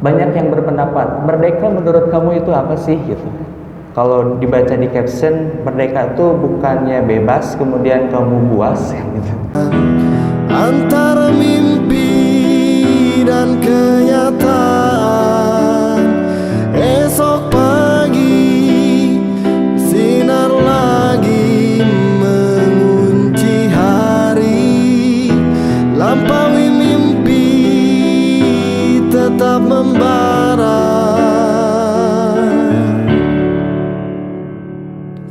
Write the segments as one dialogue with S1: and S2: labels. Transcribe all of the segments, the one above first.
S1: banyak yang berpendapat, merdeka menurut kamu itu apa sih gitu. Kalau dibaca di caption, merdeka itu bukannya bebas kemudian kamu buas gitu.
S2: Antara mimpi dan kenyataan, esok pagi sinar lagi mengunci hari, lampaui mimpi tetap membara.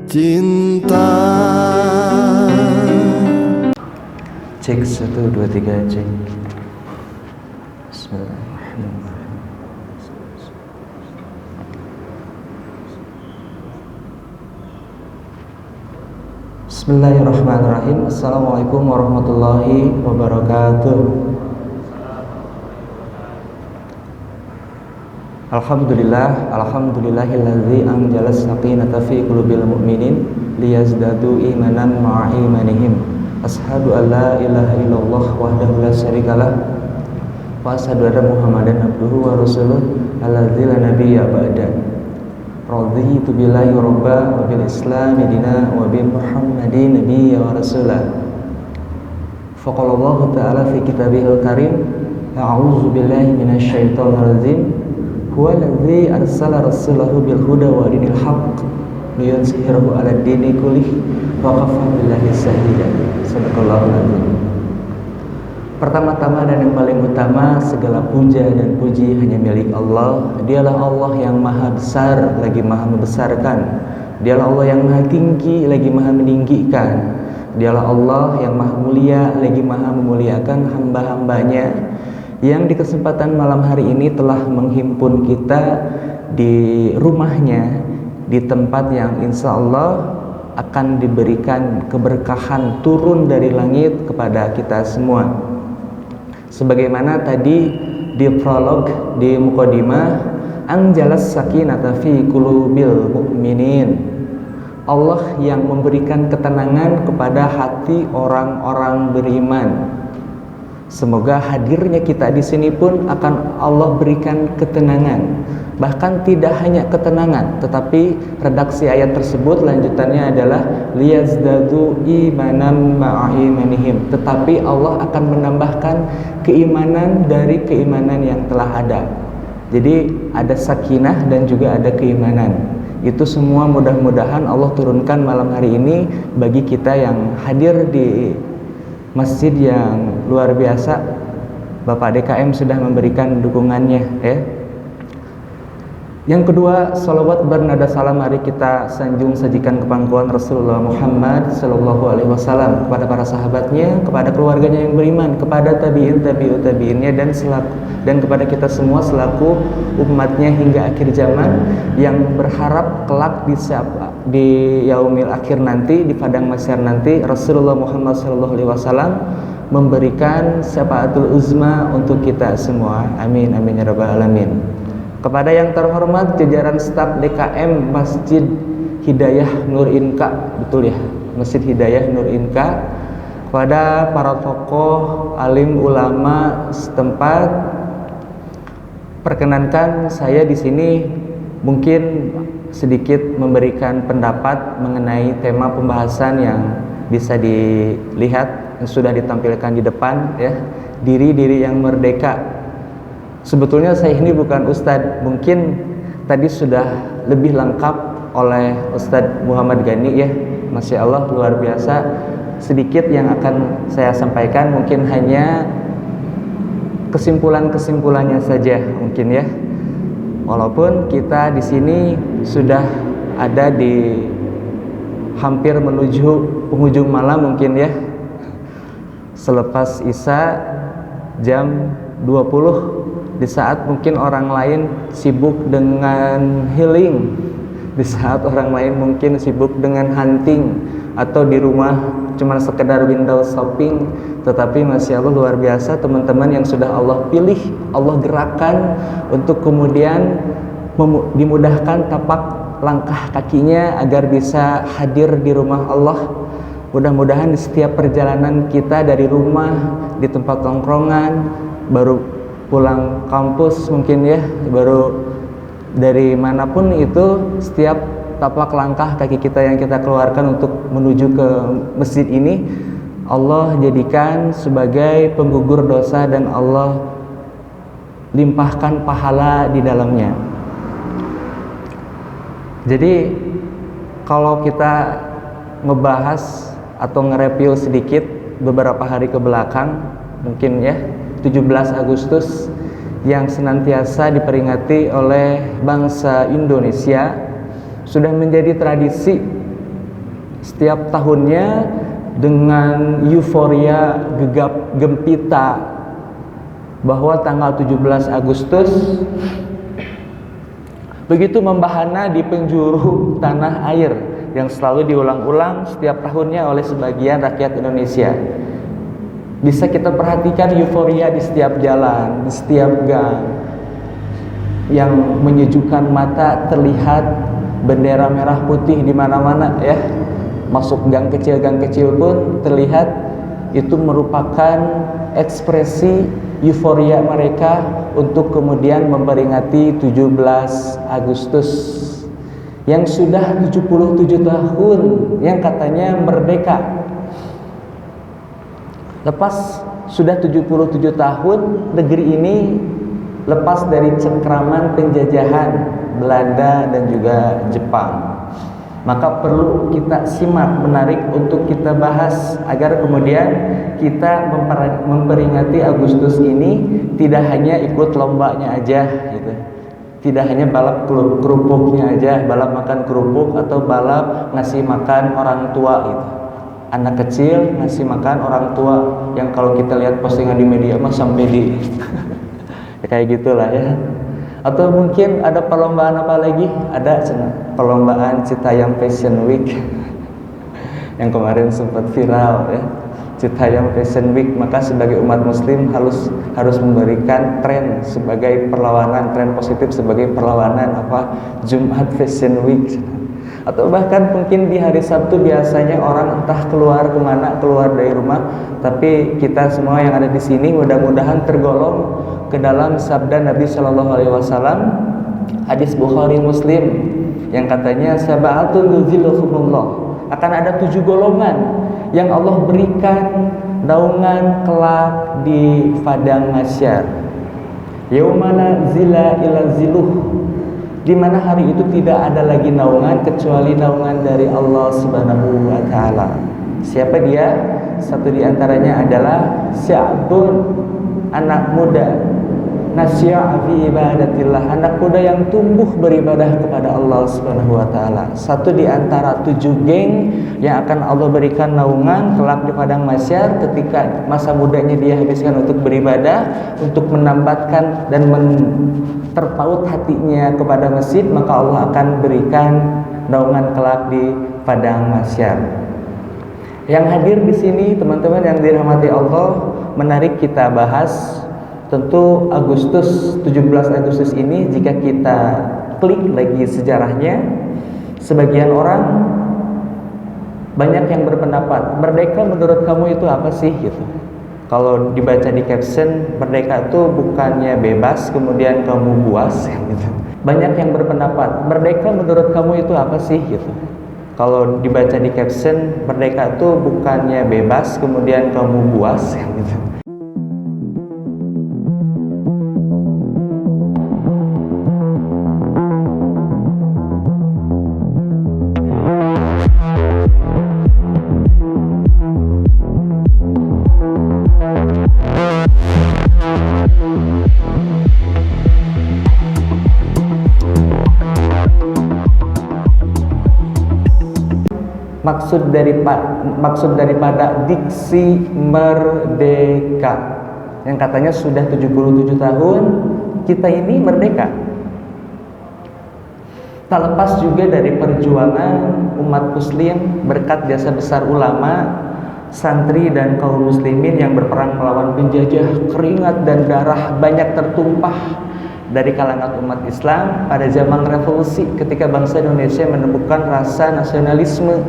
S2: Cinta.
S1: Cek 1, 2, 3 cek. Bismillahirrahmanirrahim. Bismillahirrahmanirrahim. Assalamualaikum warahmatullahi wabarakatuh. Alhamdulillahilladzi anzala as-sakinata fi qulubil mu'minin liyazdadu imanan ma'a imanihim. Asyhadu an la ilaha illallah wahdahu la syarikalah wa asyhadu anna Muhammadan abduhu wa rasuluh alladzi la nabiyya ba'da. Raditu billahi rabba wa bil islami dina wa bi Muhammadin nabiyya wa rasulah. Faqala Allah ta'ala fi kitabihil karim, a'udzu billahi minasy syaithanir rajim. Huwa alladzi arsala rasulahu bil huda wa dinil haqq liyuzhirahu 'alad dini kullih wa kafa billahi shahida. Sadaqallahul azim. Pertama-tama dan yang paling utama, segala puja dan puji hanya milik Allah. Dialah Allah yang maha besar lagi maha membesarkan. Dialah Allah yang maha tinggi lagi maha meninggikan. Dialah Allah yang maha mulia lagi maha memuliakan hamba-hambanya, yang di kesempatan malam hari ini telah menghimpun kita di rumahnya, di tempat yang insya Allah akan diberikan keberkahan turun dari langit kepada kita semua. Sebagaimana tadi di prolog, di mukadimah, anjalas sakinata fi qulubil mu'minin, Allah yang memberikan ketenangan kepada hati orang-orang beriman. Semoga hadirnya kita di sini pun akan Allah berikan ketenangan. Bahkan tidak hanya ketenangan, tetapi redaksi ayat tersebut lanjutannya adalah liyazdadu imanan ma'a imanihim. Tetapi Allah akan menambahkan keimanan dari keimanan yang telah ada. Jadi ada sakinah dan juga ada keimanan. Itu semua mudah-mudahan Allah turunkan malam hari ini bagi kita yang hadir di masjid yang luar biasa. Bapak DKM sudah memberikan dukungannya ya. Yang kedua, salawat bernada salam mari kita sanjung sajikan ke pangkuan Rasulullah Muhammad sallallahu alaihi wasallam, kepada para sahabatnya, kepada keluarganya yang beriman, kepada tabi'in tabi'ut tabi'innya, dan kepada kita semua selaku umatnya hingga akhir zaman, yang berharap kelak di yaumil akhir nanti, di padang mahsyar nanti, Rasulullah Muhammad sallallahu alaihi wasallam memberikan syafaatul uzma untuk kita semua. Amin amin ya rabbal alamin. Kepada yang terhormat jajaran staf DKM Masjid Hidayah Nur Inka, betul ya, Masjid Hidayah Nur Inka, kepada para tokoh alim ulama setempat, perkenankan saya di sini mungkin sedikit memberikan pendapat mengenai tema pembahasan yang bisa dilihat yang sudah ditampilkan di depan ya, diri-diri yang merdeka. Sebetulnya saya ini bukan Ustadz, mungkin tadi sudah lebih lengkap oleh Ustadz Muhammad Gani ya, Masya Allah luar biasa. Sedikit yang akan saya sampaikan mungkin hanya kesimpulan-kesimpulannya saja mungkin ya. Walaupun kita di sini sudah ada di hampir menuju penghujung malam mungkin ya. Selepas Isya jam 20, di saat mungkin orang lain sibuk dengan healing, di saat orang lain mungkin sibuk dengan hunting, atau di rumah cuma sekedar window shopping, tetapi Masya Allah luar biasa teman-teman yang sudah Allah pilih, Allah gerakan untuk kemudian dimudahkan tapak langkah kakinya agar bisa hadir di rumah Allah. Mudah-mudahan di setiap perjalanan kita dari rumah, di tempat tongkrongan, baru pulang kampus mungkin ya, baru dari manapun itu, setiap tapak langkah kaki kita yang kita keluarkan untuk menuju ke masjid ini, Allah jadikan sebagai penggugur dosa dan Allah limpahkan pahala di dalamnya. Jadi kalau kita ngebahas atau nge-review sedikit beberapa hari ke belakang, mungkin ya 17 Agustus yang senantiasa diperingati oleh bangsa Indonesia sudah menjadi tradisi setiap tahunnya dengan euforia gegap gempita bahwa tanggal 17 Agustus begitu membahana di penjuru tanah air yang selalu diulang-ulang setiap tahunnya oleh sebagian rakyat Indonesia. Bisa kita perhatikan euforia di setiap jalan, di setiap gang, yang menyejukkan mata, terlihat bendera merah putih di mana-mana ya. Masuk gang kecil pun terlihat. Itu merupakan ekspresi euforia mereka untuk kemudian memperingati 17 Agustus yang sudah 77 tahun yang katanya merdeka. Lepas sudah 77 tahun negeri ini lepas dari cengkraman penjajahan Belanda dan juga Jepang. Maka perlu kita simak, menarik untuk kita bahas agar kemudian kita memperingati Agustus ini tidak hanya ikut lombanya aja gitu. Tidak hanya balap kerupuknya aja, balap makan kerupuk atau balap ngasih makan orang tua gitu. Anak kecil ngasih makan orang tua yang kalau kita lihat postingan di media mah sampai di ya kayak gitulah ya. Atau mungkin ada perlombaan apa lagi? Ada perlombaan Citayam Fashion Week yang kemarin sempat viral ya. Citayam Fashion Week, maka sebagai umat muslim harus memberikan tren sebagai perlawanan, tren positif sebagai perlawanan apa? Jumat Fashion Week. Atau bahkan mungkin di hari Sabtu biasanya orang entah keluar kemana, keluar dari rumah, tapi kita semua yang ada di sini mudah-mudahan tergolong ke dalam sabda Nabi Shallallahu Alaihi Wasallam, hadis Bukhari Muslim yang katanya sab'atun yuzilluhumullah, akan ada 7 golongan yang Allah berikan naungan kelak di padang mahsyar. Yaumala zila ila ziluh, di mana hari itu tidak ada lagi naungan kecuali naungan dari Allah Subhanahu wa taala. Siapa dia? Satu di antaranya adalah sya'bun, anak muda, nasya' fi ibadatillah, anak muda yang tumbuh beribadah kepada Allah Subhanahu wa taala. Satu di antara 7 geng yang akan Allah berikan naungan kelak di padang mahsyar ketika masa mudanya dia habiskan untuk beribadah, untuk menambatkan dan terpaut hatinya kepada masjid, maka Allah akan berikan naungan kelak di padang mahsyar. Yang hadir di sini teman-teman yang dirahmati Allah, menarik kita bahas. Tentu 17 Agustus ini jika kita klik lagi sejarahnya, sebagian orang banyak yang berpendapat merdeka menurut kamu itu apa sih gitu. Kalau dibaca di caption, merdeka itu bukannya bebas kemudian kamu buas gitu. Banyak yang berpendapat merdeka menurut kamu itu apa sih gitu. Kalau dibaca di caption, merdeka itu bukannya bebas kemudian kamu buas gitu. Maksud daripada diksi merdeka yang katanya sudah 77 tahun kita ini merdeka, tak lepas juga dari perjuangan umat muslim berkat jasa besar ulama, santri dan kaum muslimin yang berperang melawan penjajah. Keringat dan darah banyak tertumpah dari kalangan umat Islam pada zaman revolusi ketika bangsa Indonesia menemukan rasa nasionalisme,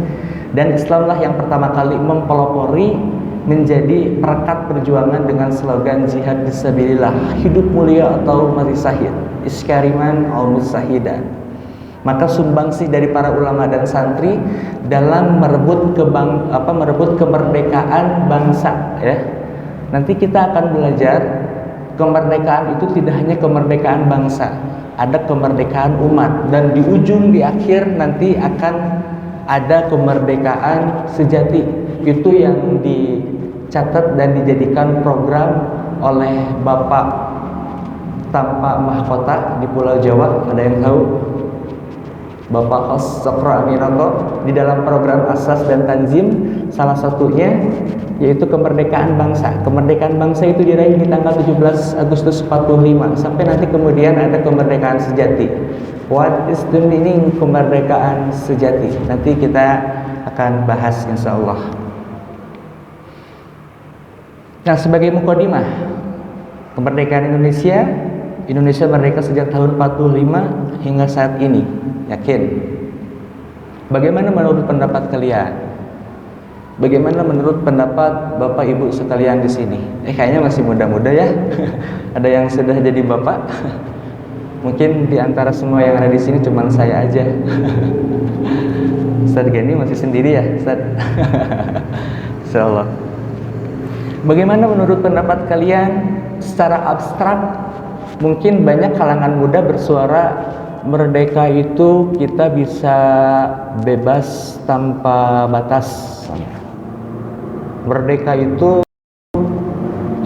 S1: dan Islamlah yang pertama kali mempelopori menjadi perekat perjuangan dengan slogan jihad fisabilillah, hidup mulia atau mati syahid, iskariman au musahidan. Maka sumbangsih dari para ulama dan santri dalam merebut kemerdekaan bangsa, ya. Nanti kita akan belajar kemerdekaan itu tidak hanya kemerdekaan bangsa, ada kemerdekaan umat, dan di ujung di akhir nanti akan ada kemerdekaan sejati. Itu yang dicatat dan dijadikan program oleh Bapak tanpa mahkota di Pulau Jawa. Ada yang tahu? Bapak Khos Sokro Aminoto di dalam program Asas dan Tanzim, salah satunya yaitu kemerdekaan bangsa. Kemerdekaan bangsa itu diraih di tanggal 17 Agustus 45 sampai nanti kemudian ada kemerdekaan sejati. What is the meaning kemerdekaan sejati? Nanti kita akan bahas insya Allah. Nah, sebagai mukadimah, kemerdekaan Indonesia merdeka sejak tahun 45 hingga saat ini. Yakin? Bagaimana menurut pendapat kalian? Bagaimana menurut pendapat Bapak Ibu sekalian di sini? Kayaknya masih muda-muda ya. Ada yang sudah jadi bapak? Mungkin di antara semua yang ada di sini cuma saya aja. Ustaz Gani masih sendiri ya, Ustaz? Insyaallah. Bagaimana menurut pendapat kalian secara abstrak? Mungkin banyak kalangan muda bersuara merdeka itu kita bisa bebas tanpa batas. Merdeka itu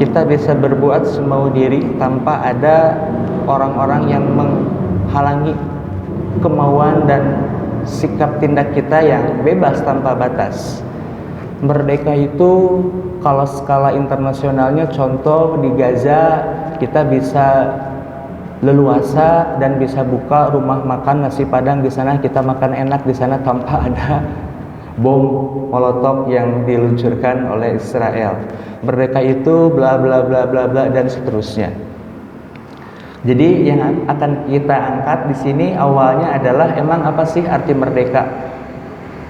S1: kita bisa berbuat semau diri tanpa ada orang-orang yang menghalangi kemauan dan sikap tindak kita yang bebas tanpa batas. Merdeka itu kalau skala internasionalnya, contoh di Gaza kita bisa leluasa dan bisa buka rumah makan nasi padang di sana, kita makan enak di sana tanpa ada bom molotov yang diluncurkan oleh Israel. Merdeka itu bla bla bla bla bla dan seterusnya. Jadi yang akan kita angkat di sini awalnya adalah emang apa sih arti merdeka?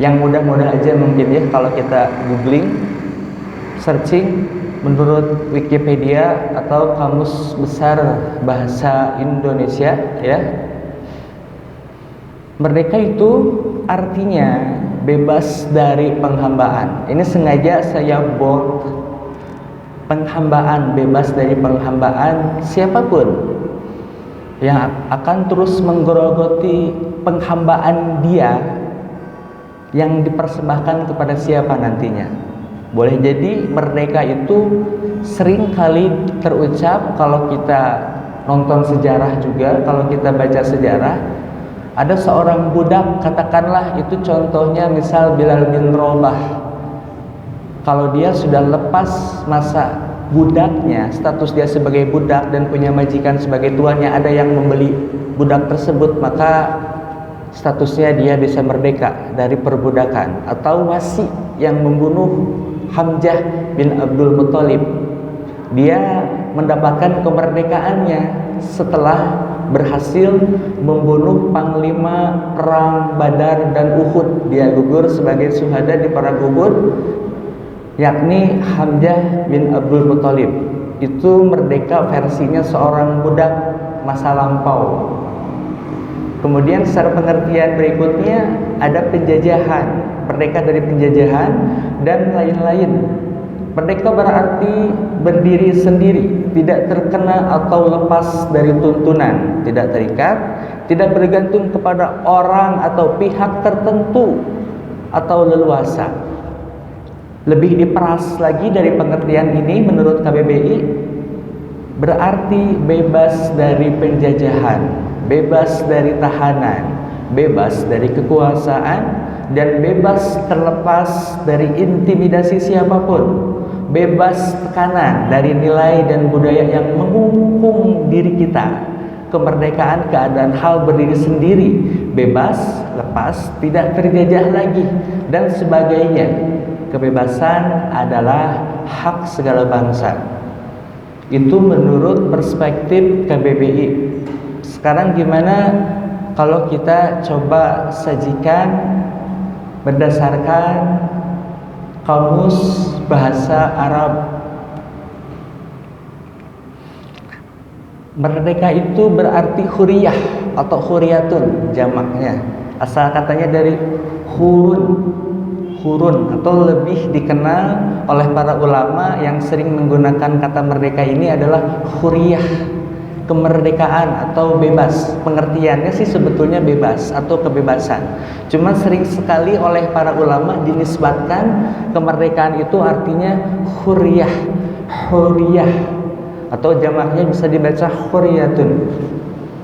S1: Yang mudah-mudah aja mungkin ya, kalau kita googling, searching menurut Wikipedia atau Kamus Besar Bahasa Indonesia ya. Merdeka itu artinya bebas dari penghambaan. Ini sengaja saya bold, penghambaan, bebas dari penghambaan siapapun yang akan terus menggerogoti penghambaan dia yang dipersembahkan kepada siapa nantinya. Boleh jadi merdeka itu sering kali terucap kalau kita nonton sejarah juga, kalau kita baca sejarah, ada seorang budak, katakanlah itu contohnya misal Bilal bin Rabah. Kalau dia sudah lepas masa budaknya, status dia sebagai budak dan punya majikan sebagai tuannya, ada yang membeli budak tersebut, maka statusnya dia bisa merdeka dari perbudakan. Atau Wasi yang membunuh Hamzah bin Abdul Muthalib, dia mendapatkan kemerdekaannya setelah berhasil membunuh panglima perang Badar dan Uhud. Dia gugur sebagai syuhada di perang Uhud, yakni Hamzah bin Abdul Muthalib. Itu merdeka versinya seorang budak masa lampau. Kemudian secara pengertian berikutnya ada penjajahan, merdeka dari penjajahan dan lain-lain. Merdeka berarti berdiri sendiri, tidak terkena atau lepas dari tuntunan, tidak terikat, tidak bergantung kepada orang atau pihak tertentu atau leluasa. Lebih diperas lagi dari pengertian ini menurut KBBI, berarti bebas dari penjajahan, bebas dari tahanan, bebas dari kekuasaan, dan bebas terlepas dari intimidasi siapapun, bebas tekanan dari nilai dan budaya yang mengungkung diri kita. Kemerdekaan keadaan hal berdiri sendiri, bebas, lepas, tidak terjajah lagi, dan sebagainya. Kebebasan adalah hak segala bangsa. Itu menurut perspektif KBBI. Sekarang gimana kalau kita coba sajikan berdasarkan Kamus bahasa Arab. Merdeka itu berarti huriyah atau huriyatun jamaknya. Asal katanya dari hurun atau lebih dikenal oleh para ulama yang sering menggunakan kata merdeka ini adalah huriyah, kemerdekaan atau bebas. Pengertiannya sih sebetulnya bebas atau kebebasan. Cuma sering sekali oleh para ulama dinisbatkan kemerdekaan itu artinya huriyah atau jamaknya bisa dibaca huriyatun.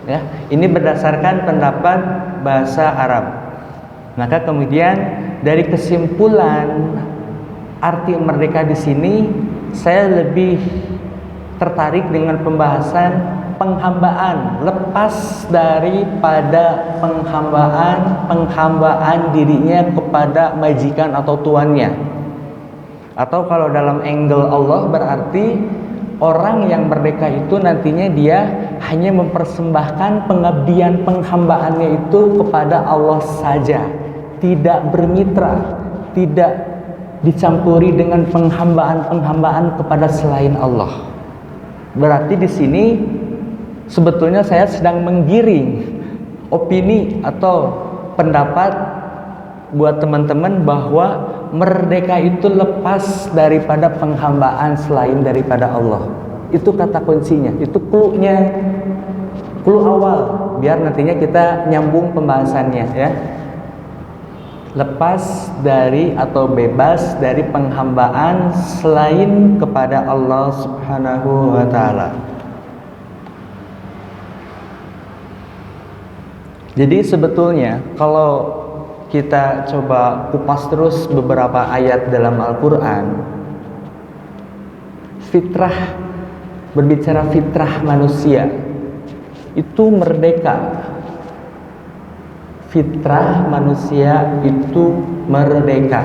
S1: Ya, ini berdasarkan pendapat bahasa Arab. Maka kemudian dari kesimpulan arti merdeka di sini, saya lebih tertarik dengan pembahasan penghambaan, lepas daripada penghambaan dirinya kepada majikan atau tuannya. Atau kalau dalam angle Allah berarti orang yang merdeka itu nantinya dia hanya mempersembahkan pengabdian penghambaannya itu kepada Allah saja, tidak bermitra, tidak dicampuri dengan penghambaan kepada selain Allah. Berarti di sini sebetulnya saya sedang menggiring opini atau pendapat buat teman-teman bahwa merdeka itu lepas daripada penghambaan selain daripada Allah. Itu kata kuncinya, itu clue awal biar nantinya kita nyambung pembahasannya ya. Lepas dari atau bebas dari penghambaan selain kepada Allah Subhanahu wa taala. Jadi sebetulnya kalau kita coba kupas terus beberapa ayat dalam Al-Quran, berbicara fitrah manusia itu merdeka. Fitrah manusia itu merdeka,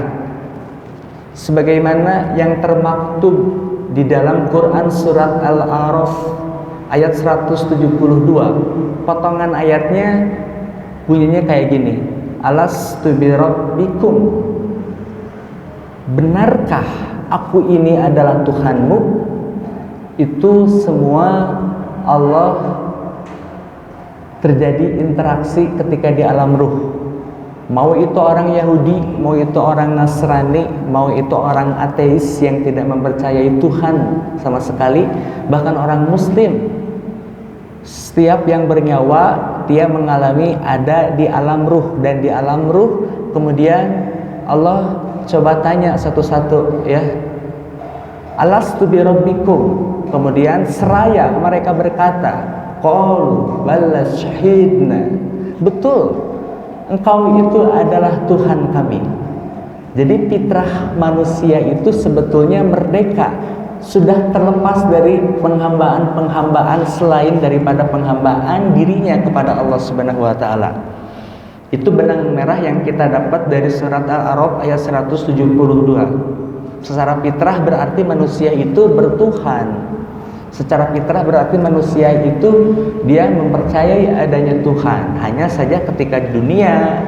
S1: sebagaimana yang termaktub di dalam Quran surat Al-A'raf ayat 172. Potongan ayatnya bunyinya kayak gini: Alastu birabbikum, benarkah aku ini adalah Tuhanmu? Itu semua Allah terjadi interaksi ketika di alam ruh. Mau itu orang Yahudi, mau itu orang Nasrani, mau itu orang ateis yang tidak mempercayai Tuhan sama sekali, bahkan orang Muslim, setiap yang bernyawa dia mengalami ada di alam ruh. Dan di alam ruh kemudian Allah coba tanya satu-satu ya, Alastu birabbikum, kemudian seraya mereka berkata, qalu bala syahidna, betul engkau itu adalah Tuhan kami. Jadi fitrah manusia itu sebetulnya merdeka, sudah terlepas dari penghambaan selain daripada penghambaan dirinya kepada Allah Subhanahu wa taala. Itu benang merah yang kita dapat dari surat Al-A'raf ayat 172. Secara fitrah berarti manusia itu bertuhan. Secara fitrah berarti manusia itu dia mempercayai adanya Tuhan. Hanya saja ketika di dunia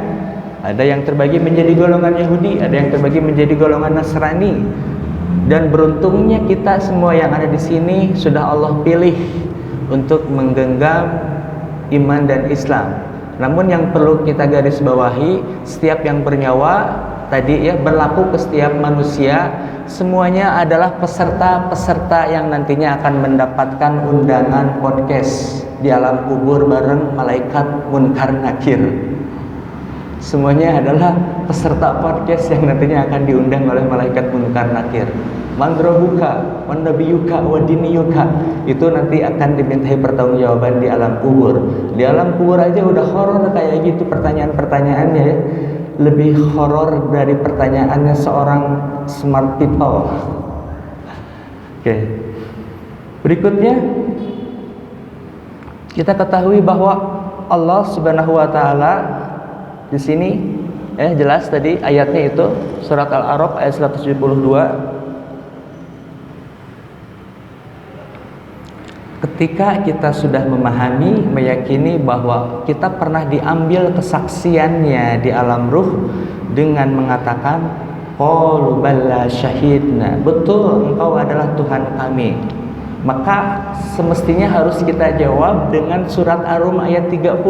S1: ada yang terbagi menjadi golongan Yahudi, ada yang terbagi menjadi golongan Nasrani. Dan beruntungnya kita semua yang ada di sini sudah Allah pilih untuk menggenggam iman dan Islam. Namun yang perlu kita garis bawahi, setiap yang bernyawa tadi ya berlaku ke setiap manusia, semuanya adalah peserta-peserta yang nantinya akan mendapatkan undangan podcast di alam kubur bareng malaikat Munkar Nakir. Semuanya adalah peserta podcast yang nantinya akan diundang oleh malaikat Munkar Nakir. Mandrobuka, wanabiyuka, wadiniyuka, itu nanti akan dimintai pertanggungjawaban di alam kubur. Di alam kubur aja udah horor kayak gitu pertanyaan-pertanyaannya ya. Lebih horor dari pertanyaannya seorang smart people. Oke. Berikutnya kita ketahui bahwa Allah Subhanahu wa taala di sini jelas tadi ayatnya itu surat Al-A'raf ayat 172. Ketika kita sudah memahami, meyakini bahwa kita pernah diambil kesaksiannya di alam ruh dengan mengatakan Qalu bala syahidna. Betul, engkau adalah Tuhan kami. Maka semestinya harus kita jawab dengan surat Ar-Rum ayat 30.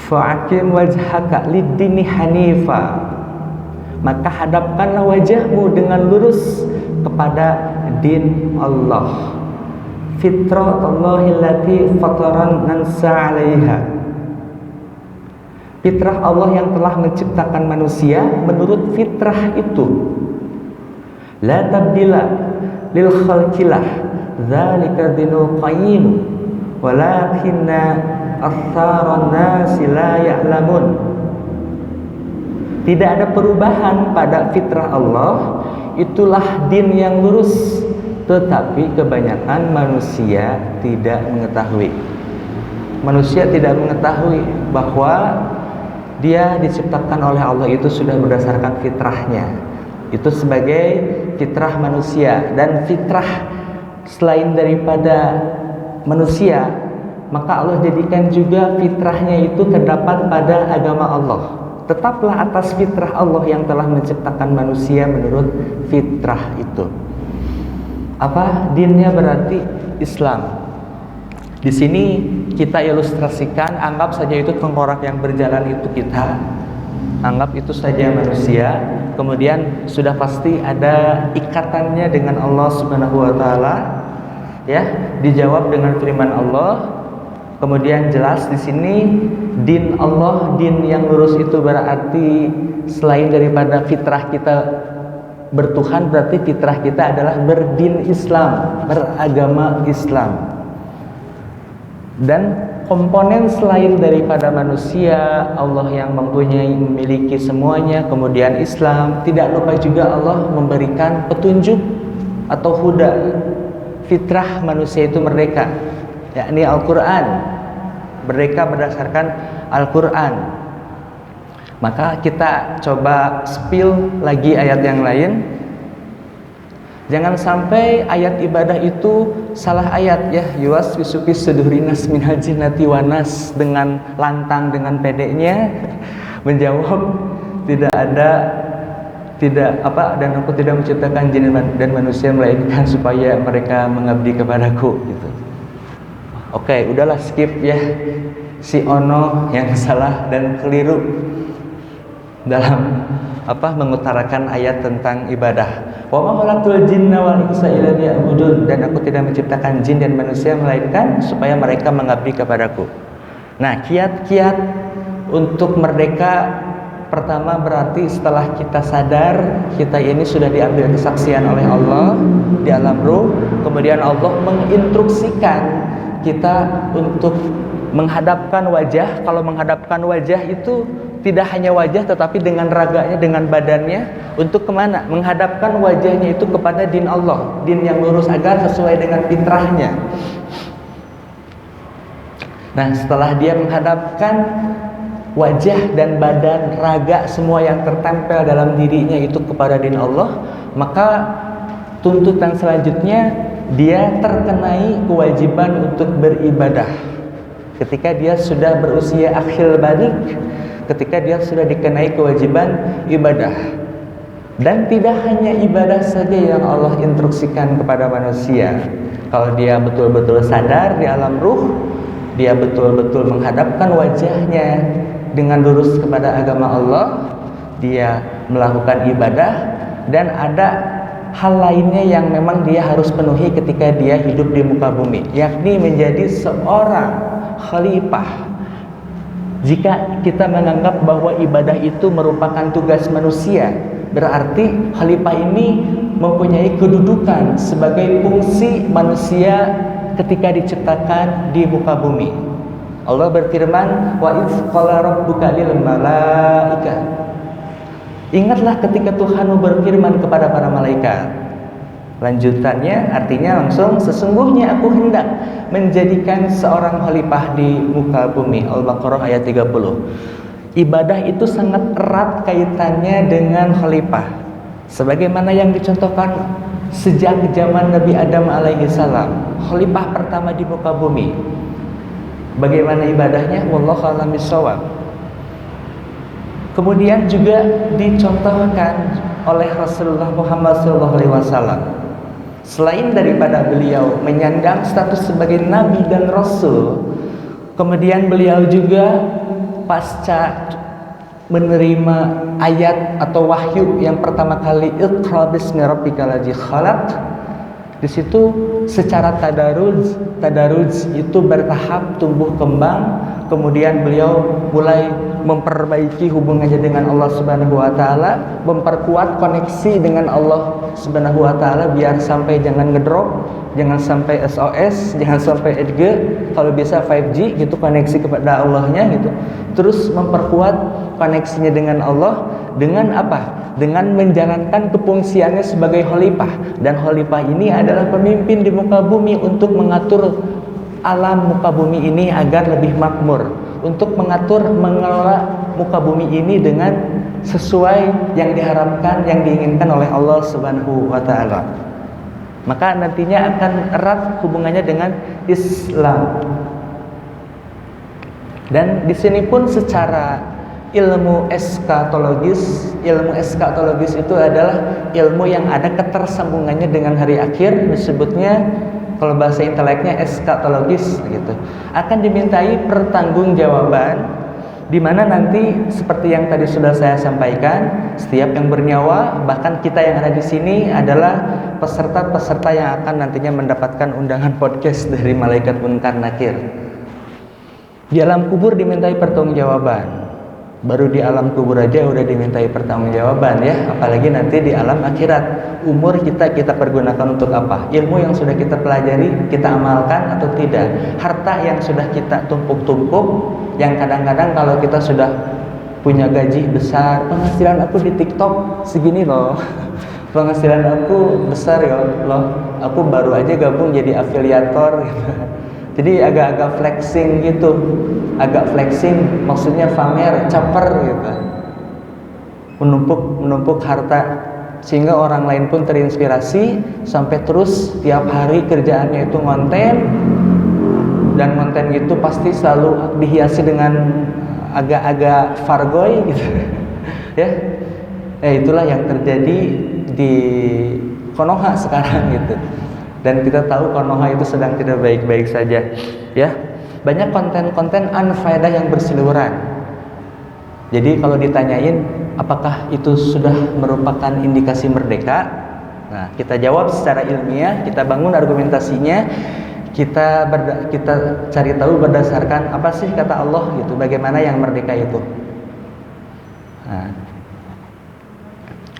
S1: Fa'aqim wajhaka lid-dini hanifa. Maka hadapkanlah wajahmu dengan lurus kepada din Allah. Fitratallahi allati fataran nansa 'alaiha. Fitrah Allah yang telah menciptakan manusia menurut fitrah itu. La tabdila lil khalqillah dzalika dinul qayyim walakinna aktsaran nasi la ya'lamun. Tidak ada perubahan pada fitrah Allah, itulah din yang lurus, tetapi kebanyakan manusia tidak mengetahui. Manusia tidak mengetahui bahwa dia diciptakan oleh Allah itu sudah berdasarkan fitrahnya. Itu sebagai fitrah manusia, dan fitrah selain daripada manusia, maka Allah jadikan juga fitrahnya itu terdapat pada agama Allah. Tetaplah atas fitrah Allah yang telah menciptakan manusia menurut fitrah itu. Apa dinnya? Berarti Islam. Di sini kita ilustrasikan, anggap saja itu tengkorak yang berjalan itu kita, anggap itu saja manusia. Kemudian sudah pasti ada ikatannya dengan Allah Subhanahu wa taala. Ya, dijawab dengan firman Allah. Kemudian jelas di sini din Allah, din yang lurus itu berarti selain daripada fitrah kita bertuhan, berarti fitrah kita adalah berdin Islam, beragama Islam. Dan komponen selain daripada manusia, Allah yang memiliki semuanya, kemudian Islam. Tidak lupa juga Allah memberikan petunjuk atau huda. Fitrah manusia itu merdeka, yakni Al-Quran. Mereka berdasarkan Al-Quran. Maka kita coba spill lagi ayat yang lain. Jangan sampai ayat ibadah itu salah ayat ya. Yuwas wisuki sudurinas minal jinnati wanas, dengan lantang, dengan pedenya menjawab dan aku tidak menciptakan jin dan manusia melainkan supaya mereka mengabdi kepadaku gitu. Oke, udahlah skip ya. Si Ono yang salah dan keliru dalam mengutarakan ayat tentang ibadah. Wa ma khalaqtul jinna wal insa illa liya'budun, dan aku tidak menciptakan jin dan manusia melainkan supaya mereka mengabdi kepadaku. Nah, kiat-kiat untuk merdeka pertama berarti setelah kita sadar kita ini sudah diambil kesaksian oleh Allah di alam ruh, kemudian Allah menginstruksikan kita untuk menghadapkan wajah. Kalau menghadapkan wajah itu tidak hanya wajah tetapi dengan raganya, dengan badannya. Untuk kemana? Menghadapkan wajahnya itu kepada din Allah, din yang lurus agar sesuai dengan fitrahnya. Nah, setelah dia menghadapkan wajah dan badan, raga, semua yang tertempel dalam dirinya itu kepada din Allah, maka tuntutan selanjutnya dia terkenai kewajiban untuk beribadah. Ketika dia sudah berusia akhil balik, ketika dia sudah dikenai kewajiban ibadah. Dan tidak hanya ibadah saja yang Allah instruksikan kepada manusia. Kalau dia betul-betul sadar di alam ruh, dia betul-betul menghadapkan wajahnya dengan lurus kepada agama Allah, dia melakukan ibadah. Dan ada hal lainnya yang memang dia harus penuhi ketika dia hidup di muka bumi, yakni menjadi seorang khalifah. Jika kita menganggap bahwa ibadah itu merupakan tugas manusia, berarti khalifah ini mempunyai kedudukan sebagai fungsi manusia ketika diciptakan di muka bumi. Allah berfirman, wa idz qala rabbuka lil malaika. Ingatlah ketika Tuhanmu berfirman kepada para malaikat. Lanjutannya artinya langsung, sesungguhnya aku hendak menjadikan seorang khalifah di muka bumi. Al-Baqarah ayat 30. Ibadah itu sangat erat kaitannya dengan khalifah, sebagaimana yang dicontohkan sejak zaman Nabi Adam alaihi salam, khalifah pertama di muka bumi. Bagaimana ibadahnya? Wallahu a'lam bishawab. Kemudian juga dicontohkan oleh Rasulullah Muhammad SAW. Selain daripada beliau menyandang status sebagai nabi dan rasul, kemudian beliau juga pasca menerima ayat atau wahyu yang pertama kali, Iqra bismi rabbikal ladzi khalaq, di situ secara tadarruj itu bertahap tumbuh kembang. Kemudian beliau mulai memperbaiki hubungannya dengan Allah Subhanahu wa taala, memperkuat koneksi dengan Allah Subhanahu wa taala biar sampai jangan ngedrop, jangan sampai SOS, jangan sampai EDG, kalau bisa 5G gitu koneksi kepada Allahnya gitu. Terus memperkuat koneksinya dengan Allah dengan apa? Dengan menjalankan kefungsiannya sebagai khalifah, dan khalifah ini adalah pemimpin di muka bumi untuk mengatur alam muka bumi ini agar lebih makmur, untuk mengelola muka bumi ini dengan sesuai yang diharapkan, yang diinginkan oleh Allah Subhanahu wa taala. Maka nantinya akan erat hubungannya dengan Islam. Dan di sini pun secara ilmu eskatologis itu adalah ilmu yang ada ketersambungannya dengan hari akhir, disebutnya kalau bahasa inteleknya eskatologis gitu. Akan dimintai pertanggungjawaban, di mana nanti seperti yang tadi sudah saya sampaikan, setiap yang bernyawa, bahkan kita yang ada di sini adalah peserta-peserta yang akan nantinya mendapatkan undangan podcast dari malaikat munkar nakir. Di alam kubur dimintai pertanggungjawaban. Baru di alam kubur aja udah dimintai pertanggungjawaban ya, apalagi nanti di alam akhirat. Umur kita pergunakan untuk apa? Ilmu yang sudah kita pelajari kita amalkan atau tidak? Harta yang sudah kita tumpuk-tumpuk, yang kadang-kadang kalau kita sudah punya gaji besar, penghasilan aku di TikTok segini loh, penghasilan aku besar ya loh, aku baru aja gabung jadi afiliator gitu. Jadi agak-agak flexing gitu, agak flexing maksudnya pamer, caper gitu, menumpuk harta sehingga orang lain pun terinspirasi sampai terus tiap hari kerjaannya itu ngonten, dan konten itu pasti selalu dihiasi dengan agak-agak fargoy gitu ya. Itulah yang terjadi di Konoha sekarang gitu. Dan kita tahu Konoha itu sedang tidak baik-baik saja ya. Banyak konten-konten unfaedah yang berseliweran. Jadi kalau ditanyain apakah itu sudah merupakan indikasi merdeka, nah kita jawab secara ilmiah, kita bangun argumentasinya, kita cari tahu berdasarkan apa sih kata Allah gitu, bagaimana yang merdeka itu. Nah,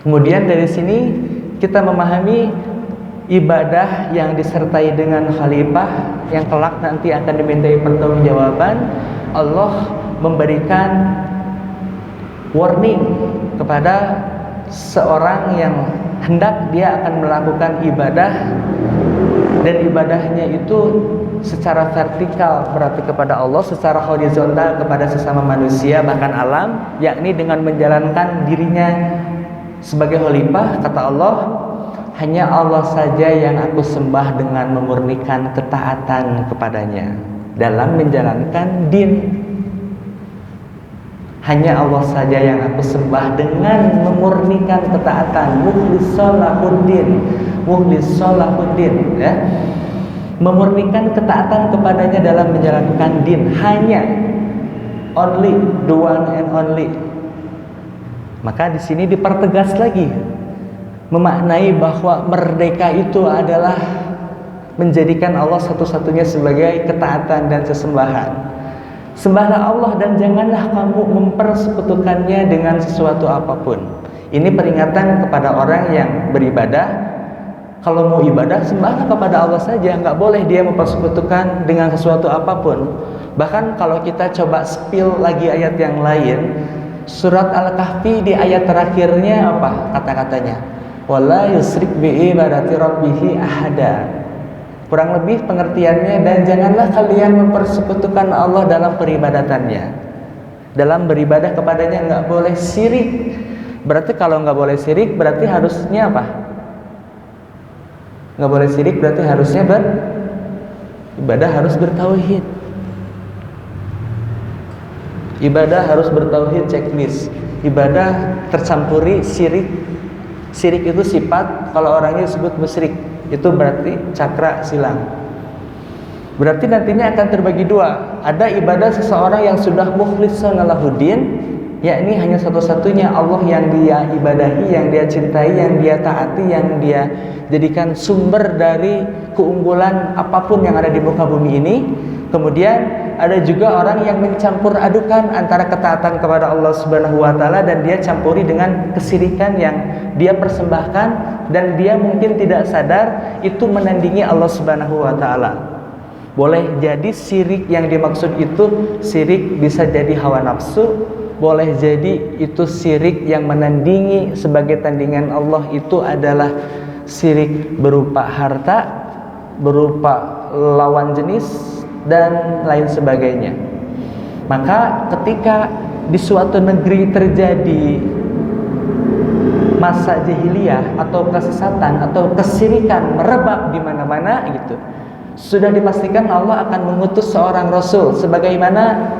S1: kemudian dari sini kita memahami ibadah yang disertai dengan khalifah yang kelak nanti akan dimintai pertanggungjawaban. Allah memberikan warning kepada seorang yang hendak dia akan melakukan ibadah, dan ibadahnya itu secara vertikal berarti kepada Allah, secara horizontal kepada sesama manusia bahkan alam, yakni dengan menjalankan dirinya sebagai khalifah. Kata Allah, hanya Allah saja yang aku sembah dengan memurnikan ketaatan kepadanya dalam menjalankan din. Hanya Allah saja yang aku sembah dengan memurnikan ketaatan, mukhlisolahuddin ya. Memurnikan ketaatan kepadanya dalam menjalankan din, hanya only, the one and only. Maka di sini dipertegas lagi, memaknai bahwa merdeka itu adalah menjadikan Allah satu-satunya sebagai ketaatan dan sesembahan. Sembahlah Allah dan janganlah kamu mempersekutukannya dengan sesuatu apapun. Ini peringatan kepada orang yang beribadah. Kalau mau ibadah, sembahlah kepada Allah saja, nggak boleh dia mempersekutukan dengan sesuatu apapun. Bahkan kalau kita coba spill lagi ayat yang lain, surat Al-Kahfi di ayat terakhirnya apa kata-katanya? Wala yusrik bi ibadati rabbih ahada. Kurang lebih pengertiannya, dan janganlah kalian mempersekutukan Allah dalam peribadatannya. Dalam beribadah kepadanya nggak boleh syirik. Berarti kalau nggak boleh syirik berarti harusnya apa? Nggak boleh syirik berarti harusnya ibadah harus bertauhid. Ibadah harus bertauhid, checklist. ibadah tercampuri syirik. Syirik itu sifat, kalau orangnya disebut musyrik, itu berarti cakra silang. Berarti nantinya akan terbagi dua. Ada ibadah seseorang yang sudah mukhlisun lahuddin, yakni hanya satu-satunya Allah yang dia ibadahi, yang dia cintai, yang dia taati, yang dia jadikan sumber dari keunggulan apapun yang ada di muka bumi ini. Kemudian ada juga orang yang mencampur adukan antara ketaatan kepada Allah Subhanahu wa taala dan dia campuri dengan kesirikan yang dia persembahkan, dan dia mungkin tidak sadar itu menandingi Allah Subhanahu wa taala. Boleh jadi syirik yang dimaksud itu syirik bisa jadi hawa nafsu, boleh jadi itu syirik yang menandingi sebagai tandingan Allah, itu adalah syirik berupa harta, berupa lawan jenis, dan lain sebagainya. Maka ketika di suatu negeri terjadi masa jahiliyah atau kesesatan atau kesyirikan merebak di mana-mana gitu, sudah dipastikan Allah akan mengutus seorang rasul. Sebagaimana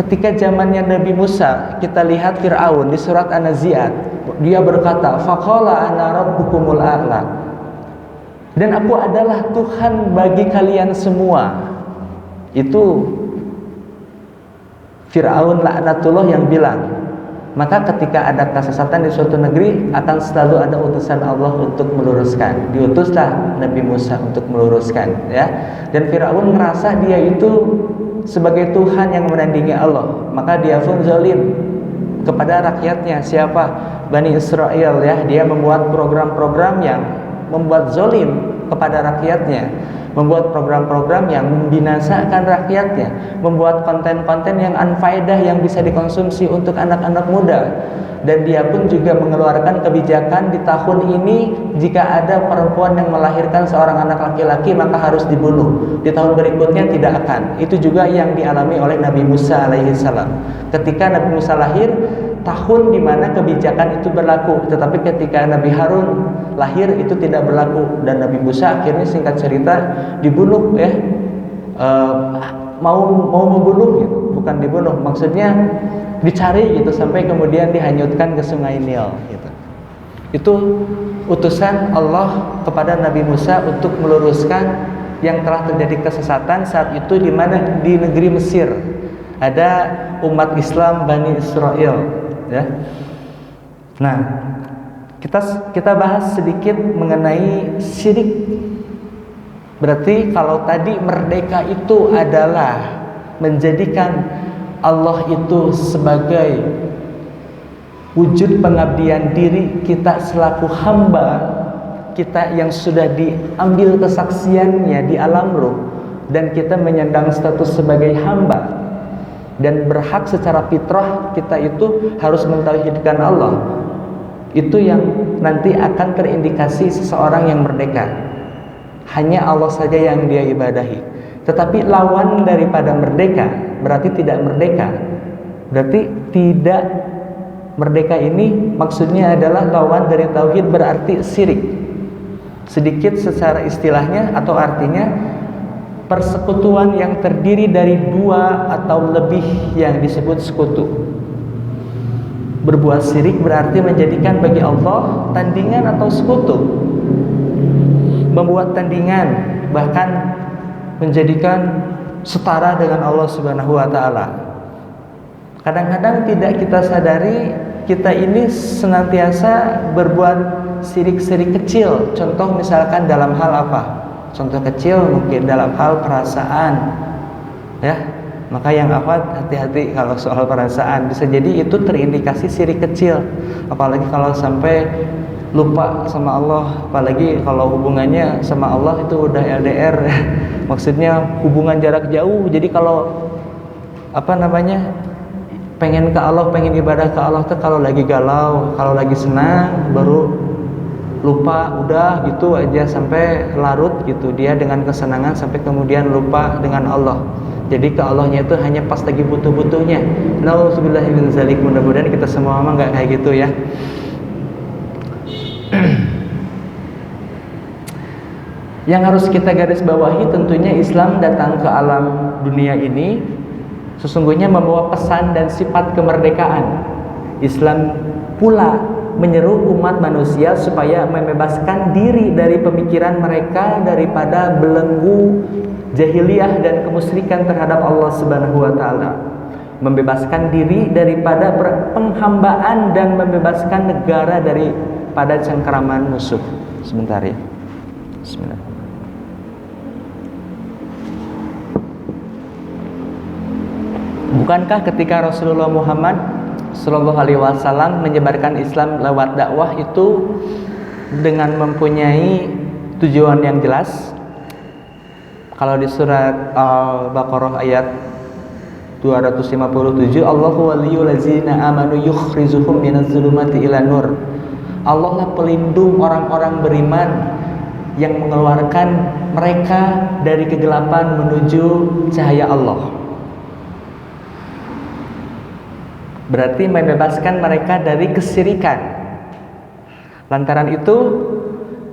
S1: ketika zamannya Nabi Musa, kita lihat Fir'aun di surat An-Nazi'at, dia berkata, faqala ana rabbukumul a'la, dan aku adalah Tuhan bagi kalian semua. Itu Fir'aun laknatullah yang bilang. Maka ketika ada kesesatan di suatu negeri, akan selalu ada utusan Allah untuk meluruskan. Diutuslah Nabi Musa untuk meluruskan, ya. Dan Fir'aun merasa dia itu sebagai Tuhan yang menandingi Allah, maka dia pun zalim kepada rakyatnya. Siapa? Bani Israel, ya. Dia membuat program-program yang membuat zalim kepada rakyatnya, membuat program-program yang membinasakan rakyatnya, membuat konten-konten yang unfaedah yang bisa dikonsumsi untuk anak-anak muda. Dan dia pun juga mengeluarkan kebijakan di tahun ini, jika ada perempuan yang melahirkan seorang anak laki-laki maka harus dibunuh. Di tahun berikutnya tidak akan. Itu juga yang dialami oleh Nabi Musa alaihissalam. Ketika Nabi Musa lahir, tahun di mana kebijakan itu berlaku, tetapi ketika Nabi Harun lahir itu tidak berlaku, dan Nabi Musa akhirnya singkat cerita dibunuh, ya. Mau membunuh gitu, bukan dibunuh, maksudnya dicari gitu sampai kemudian dihanyutkan ke Sungai Nil gitu. Itu utusan Allah kepada Nabi Musa untuk meluruskan yang telah terjadi kesesatan saat itu, di mana di negeri Mesir ada umat Islam Bani Israel, ya. Nah, kita bahas sedikit mengenai syirik. Berarti kalau tadi merdeka itu adalah menjadikan Allah itu sebagai wujud pengabdian diri kita selaku hamba kita yang sudah diambil kesaksiannya di alam ruh, dan kita menyandang status sebagai hamba dan berhak secara fitrah kita itu harus mentauhidkan Allah. Itu yang nanti akan terindikasi seseorang yang merdeka. Hanya Allah saja yang dia ibadahi. Tetapi lawan daripada merdeka berarti tidak merdeka. Berarti tidak merdeka ini maksudnya adalah lawan dari tauhid, berarti syirik. Sedikit secara istilahnya atau artinya persekutuan yang terdiri dari dua atau lebih yang disebut sekutu. Berbuat syirik berarti menjadikan bagi Allah tandingan atau sekutu, membuat tandingan, bahkan menjadikan setara dengan Allah Subhanahu wa taala. Kadang-kadang tidak kita sadari, kita ini senantiasa berbuat syirik-syirik kecil. Contoh misalkan dalam hal apa? Contoh kecil mungkin dalam hal perasaan, ya. Maka yang hati-hati kalau soal perasaan, bisa jadi itu terindikasi syirik kecil. Apalagi kalau sampai lupa sama Allah, apalagi kalau hubungannya sama Allah itu udah LDR, maksudnya hubungan jarak jauh. Jadi kalau pengen ke Allah, pengen ibadah ke Allah tuh kalau lagi galau, kalau lagi senang baru lupa, udah gitu aja sampai larut gitu dia dengan kesenangan sampai kemudian lupa dengan Allah. Jadi ke Allahnya itu hanya pas lagi butuh-butuhnya. Nauzubillahi min zalik. Mudah-mudahan kita semua nggak kayak gitu, ya. Yang harus kita garis bawahi tentunya Islam datang ke alam dunia ini sesungguhnya membawa pesan dan sifat kemerdekaan. Islam pula menyeru umat manusia supaya membebaskan diri dari pemikiran mereka daripada belenggu jahiliyah dan kemusyrikan terhadap Allah Subhanahu wa taala. Membebaskan diri daripada penghambaan dan membebaskan negara daripada cengkeraman musuh. Sebentar ya. Bismillah. Bukankah ketika Rasulullah Muhammad Sallallahu Alaihi Wasallam menyebarkan Islam lewat dakwah itu dengan mempunyai tujuan yang jelas? Kalau di surat Al-Baqarah ayat 257, Allahu waliyul ladzina amanu yukhrijuhum minaz zulumati ila nur. Allah lah pelindung orang-orang beriman yang mengeluarkan mereka dari kegelapan menuju cahaya Allah. Berarti membebaskan mereka dari kesyirikan. Lantaran itu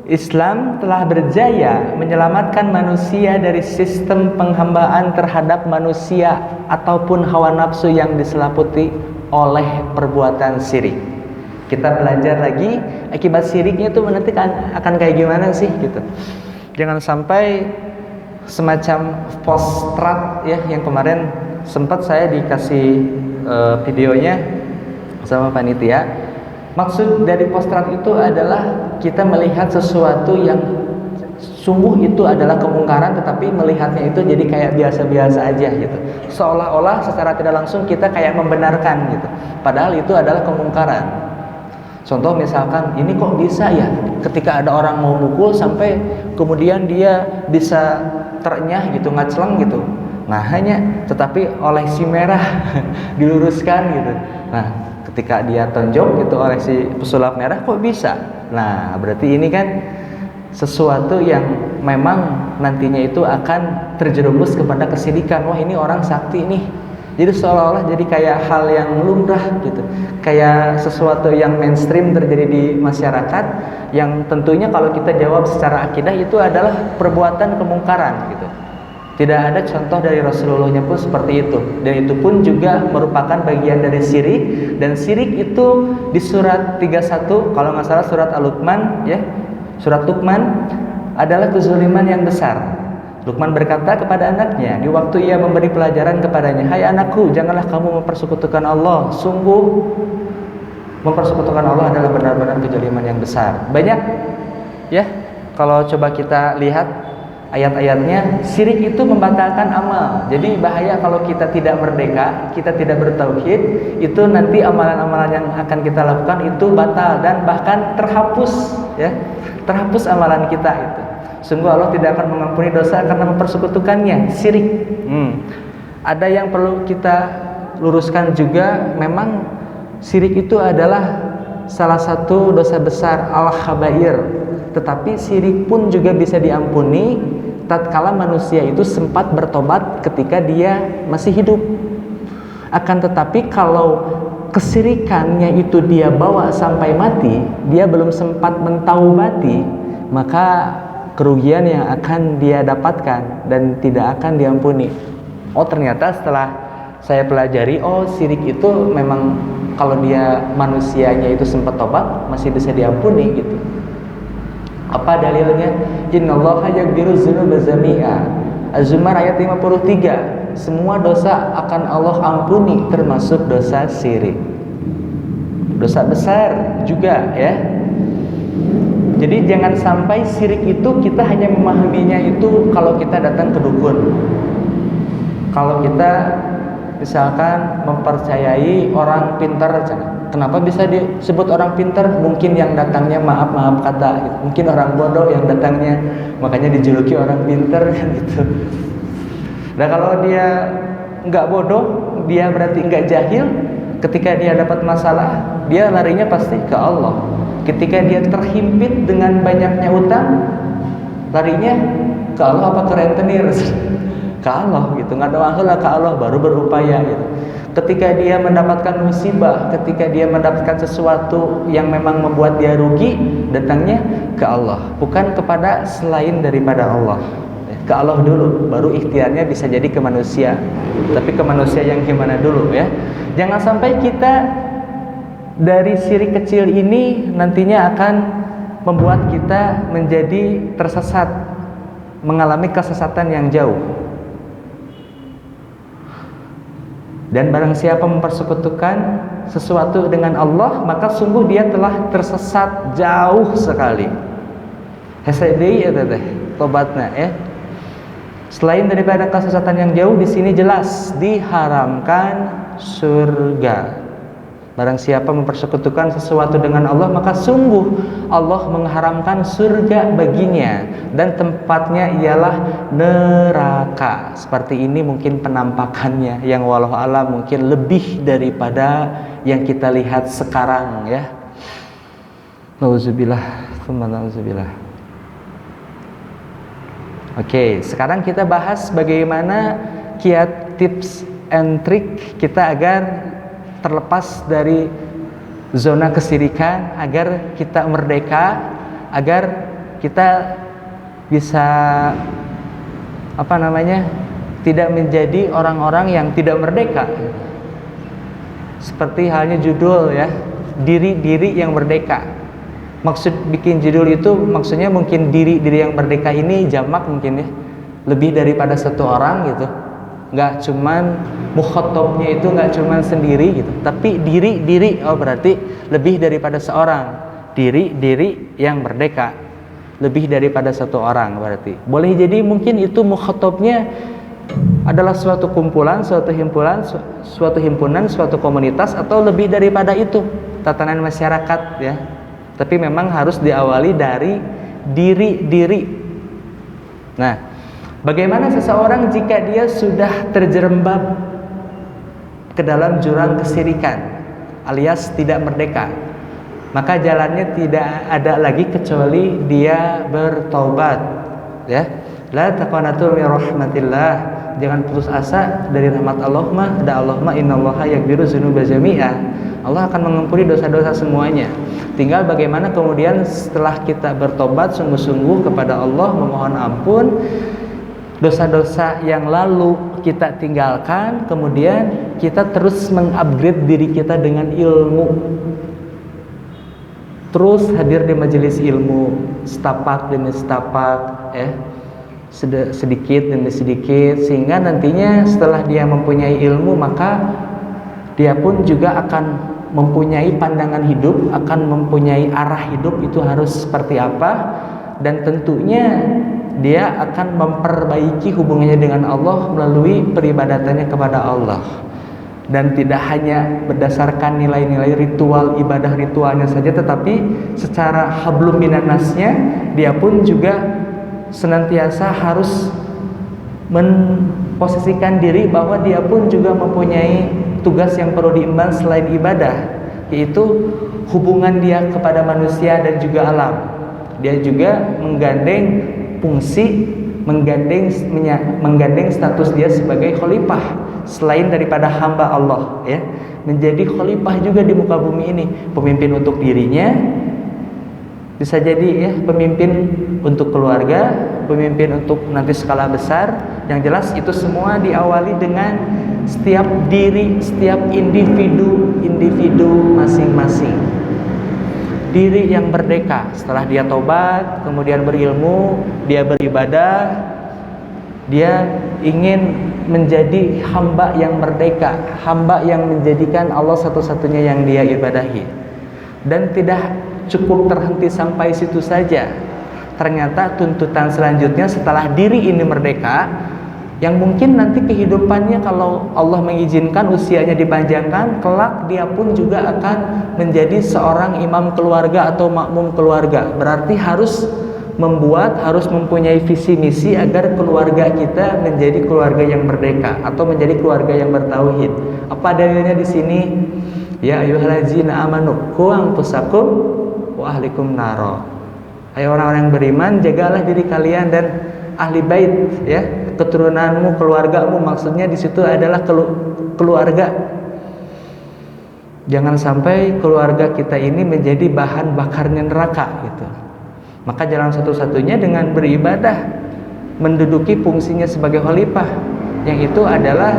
S1: Islam telah berjaya menyelamatkan manusia dari sistem penghambaan terhadap manusia ataupun hawa nafsu yang diselimuti oleh perbuatan syirik. Kita belajar lagi akibat syiriknya itu nanti akan kayak gimana sih gitu. Jangan sampai semacam postrat ya, yang kemarin sempat saya dikasih videonya sama panitia. Maksud dari postrat itu adalah kita melihat sesuatu yang sungguh itu adalah kemungkaran, tetapi melihatnya itu jadi kayak biasa-biasa aja gitu. Seolah-olah secara tidak langsung kita kayak membenarkan gitu. Padahal itu adalah kemungkaran. Contoh misalkan, ini kok bisa ya ketika ada orang mau mukul sampai kemudian dia bisa terenyah gitu, ngacleng gitu. Nah tetapi oleh si merah diluruskan gitu. Nah ketika dia tonjok gitu oleh si pesulap merah kok bisa. Nah berarti ini kan sesuatu yang memang nantinya itu akan terjerumus kepada kesyirikan. Wah ini orang sakti nih. Jadi seolah-olah jadi kayak hal yang lumrah gitu, kayak sesuatu yang mainstream terjadi di masyarakat, yang tentunya kalau kita jawab secara akidah itu adalah perbuatan kemungkaran gitu. Tidak ada contoh dari Rasulullahnya pun seperti itu. Dan itu pun juga merupakan bagian dari syirik. Dan syirik itu di surat 31, kalau nggak salah surat Al-Luqman ya, surat Luqman adalah kezuliman yang besar. Luqman berkata kepada anaknya di waktu ia memberi pelajaran kepadanya, "Hai anakku, janganlah kamu mempersekutukan Allah. Sungguh mempersekutukan Allah adalah benar-benar kezaliman yang besar." Banyak ya, kalau coba kita lihat ayat-ayatnya, syirik itu membatalkan amal. Jadi bahaya kalau kita tidak merdeka, kita tidak bertauhid, itu nanti amalan-amalan yang akan kita lakukan itu batal dan bahkan terhapus ya. Terhapus amalan kita itu. Sungguh Allah tidak akan mengampuni dosa karena mempersekutukannya, syirik. Ada yang perlu kita luruskan juga, memang syirik itu adalah salah satu dosa besar al-khabair. Tetapi syirik pun juga bisa diampuni tatkala manusia itu sempat bertobat ketika dia masih hidup. Akan tetapi kalau kesyirikannya itu dia bawa sampai mati, dia belum sempat mentaubati, maka kerugian yang akan dia dapatkan dan tidak akan diampuni. Oh ternyata setelah saya pelajari, oh syirik itu memang kalau dia manusianya itu sempat tobat masih bisa diampuni gitu. Apa dalilnya? Innallaha yaghfiru dzunuba jami'a. Az-Zumar ayat 53. Semua dosa akan Allah ampuni termasuk dosa syirik. Dosa besar juga ya. Jadi jangan sampai syirik itu kita hanya memahaminya itu kalau kita datang ke dukun. Kalau kita misalkan mempercayai orang pintar, kenapa bisa disebut orang pintar? Mungkin yang datangnya maaf kata, mungkin orang bodoh yang datangnya, makanya dijuluki orang pintar kan gitu. Nah kalau dia nggak bodoh, dia berarti nggak jahil. Ketika dia dapat masalah, dia larinya pasti ke Allah. Ketika dia terhimpit dengan banyaknya utang, larinya ke Allah apa ke rentenir? Ke Allah gitu, ngadawaheula ke Allah baru berupaya gitu. Ketika dia mendapatkan musibah, ketika dia mendapatkan sesuatu yang memang membuat dia rugi, datangnya ke Allah, bukan kepada selain daripada Allah. Ke Allah dulu, baru ikhtiarnya bisa jadi ke manusia. Tapi ke manusia yang gimana dulu ya? Jangan sampai kita dari syirik kecil ini nantinya akan membuat kita menjadi tersesat, mengalami kesesatan yang jauh. Dan barang siapa mempersekutukan sesuatu dengan Allah, maka sungguh dia telah tersesat jauh sekali. Hesadei eta teh tobatna ya. Selain daripada kesesatan yang jauh, di sini jelas diharamkan surga. Barang siapa mempersekutukan sesuatu dengan Allah, maka sungguh Allah mengharamkan surga baginya, dan tempatnya ialah neraka. Seperti ini mungkin penampakannya yang wallahu a'lam mungkin lebih daripada yang kita lihat sekarang ya. Nauzubillah, tsumma nauzubillah. Oke, sekarang kita bahas bagaimana kiat tips and trik kita agar terlepas dari zona kesyirikan, agar kita merdeka, agar kita bisa tidak menjadi orang-orang yang tidak merdeka. Seperti halnya judul ya, diri-diri yang merdeka. Maksud bikin judul itu maksudnya mungkin diri yang merdeka ini jamak mungkin ya, lebih daripada satu orang gitu. Nggak cuman mukhatabnya itu nggak cuman sendiri gitu, tapi diri berarti lebih daripada seorang. Diri yang merdeka lebih daripada satu orang berarti. Boleh jadi mungkin itu mukhatabnya adalah suatu kumpulan, suatu himpunan, suatu komunitas, atau lebih daripada itu, tatanan masyarakat ya. Tapi memang harus diawali dari diri. Nah, bagaimana seseorang jika dia sudah terjerembab ke dalam jurang kesyirikan alias tidak merdeka? Maka jalannya tidak ada lagi kecuali dia bertaubat ya. La taqnatu min rahmatillah. Jangan putus asa dari rahmat Allah mah innallaha yaghfiru dzunuba jami'a. Allah akan mengampuni dosa-dosa semuanya. Tinggal bagaimana kemudian setelah kita bertobat sungguh-sungguh kepada Allah, memohon ampun dosa-dosa yang lalu kita tinggalkan, kemudian kita terus mengupgrade diri kita dengan ilmu. Terus hadir di majelis ilmu, setapak demi setapak ya. Sedikit demi sedikit, sehingga nantinya setelah dia mempunyai ilmu, maka dia pun juga akan mempunyai pandangan hidup, akan mempunyai arah hidup itu harus seperti apa, dan tentunya dia akan memperbaiki hubungannya dengan Allah melalui peribadatannya kepada Allah, dan tidak hanya berdasarkan nilai-nilai ritual ibadah ritualnya saja, tetapi secara hablum minannasnya dia pun juga senantiasa harus memposisikan diri bahwa dia pun juga mempunyai tugas yang perlu diemban selain ibadah, yaitu hubungan dia kepada manusia dan juga alam. Dia juga menggandeng fungsi, menggandeng status dia sebagai khalifah selain daripada hamba Allah ya, menjadi khalifah juga di muka bumi ini, pemimpin untuk dirinya, bisa jadi ya pemimpin untuk keluarga, pemimpin untuk nanti skala besar. Yang jelas itu semua diawali dengan setiap diri, setiap individu masing-masing. Diri yang merdeka setelah dia tobat, kemudian berilmu, dia beribadah, dia ingin menjadi hamba yang merdeka, hamba yang menjadikan Allah satu-satunya yang dia ibadahi. Dan tidak cukup terhenti sampai situ saja. Ternyata tuntutan selanjutnya setelah diri ini merdeka, yang mungkin nanti kehidupannya kalau Allah mengizinkan usianya dipanjangkan, kelak dia pun juga akan menjadi seorang imam keluarga atau makmum keluarga. Berarti harus mempunyai visi misi agar keluarga kita menjadi keluarga yang merdeka atau menjadi keluarga yang bertauhid. Apa dalilnya di sini? Ya ayyuhallazina amanu qu anfusakum wa ahlikum naro. Hai orang-orang yang beriman, jagalah diri kalian dan ahli bait ya, keturunanmu, keluargamu. Maksudnya di situ adalah keluarga. Jangan sampai keluarga kita ini menjadi bahan bakarnya neraka gitu. Maka jalan satu-satunya dengan beribadah, menduduki fungsinya sebagai khalifah, yang itu adalah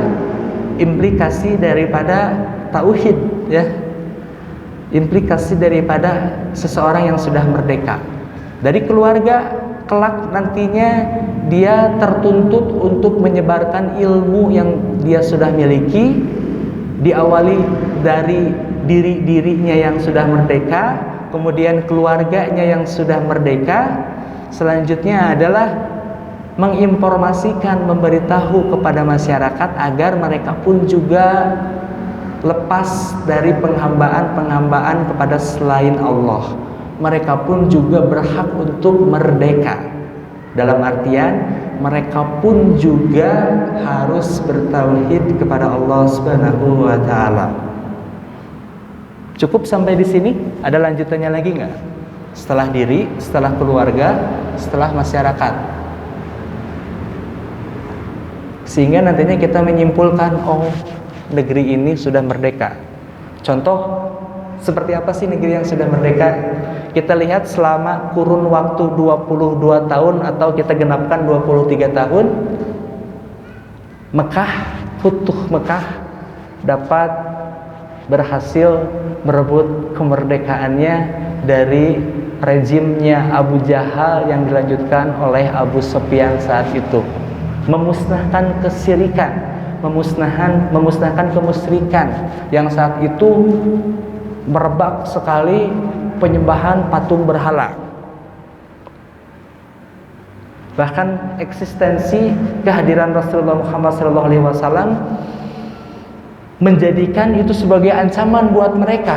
S1: implikasi daripada tauhid ya. implikasi daripada seseorang yang sudah merdeka. Dari keluarga, kelak nantinya dia tertuntut untuk menyebarkan ilmu yang dia sudah miliki, diawali dari dirinya yang sudah merdeka, kemudian keluarganya yang sudah merdeka. Selanjutnya adalah menginformasikan, memberitahu kepada masyarakat agar mereka pun juga lepas dari penghambaan kepada selain Allah. Mereka pun juga berhak untuk merdeka. Dalam artian mereka pun juga harus bertauhid kepada Allah Subhanahu wa taala. Cukup sampai di sini? Ada lanjutannya lagi nggak? Setelah diri, setelah keluarga, setelah masyarakat. Sehingga nantinya kita menyimpulkan, oh, negeri ini sudah merdeka. Contoh, seperti apa sih negeri yang sudah merdeka? Kita lihat selama kurun waktu 22 tahun atau kita genapkan 23 tahun, Mekah, Futuh Mekah dapat berhasil merebut kemerdekaannya dari rezimnya Abu Jahal yang dilanjutkan oleh Abu Sufyan saat itu. Memusnahkan kesyirikan, memusnahkan kemusyrikan yang saat itu merebak sekali, penyembahan patung berhala. Bahkan eksistensi kehadiran Rasulullah Muhammad SAW menjadikan itu sebagai ancaman buat mereka,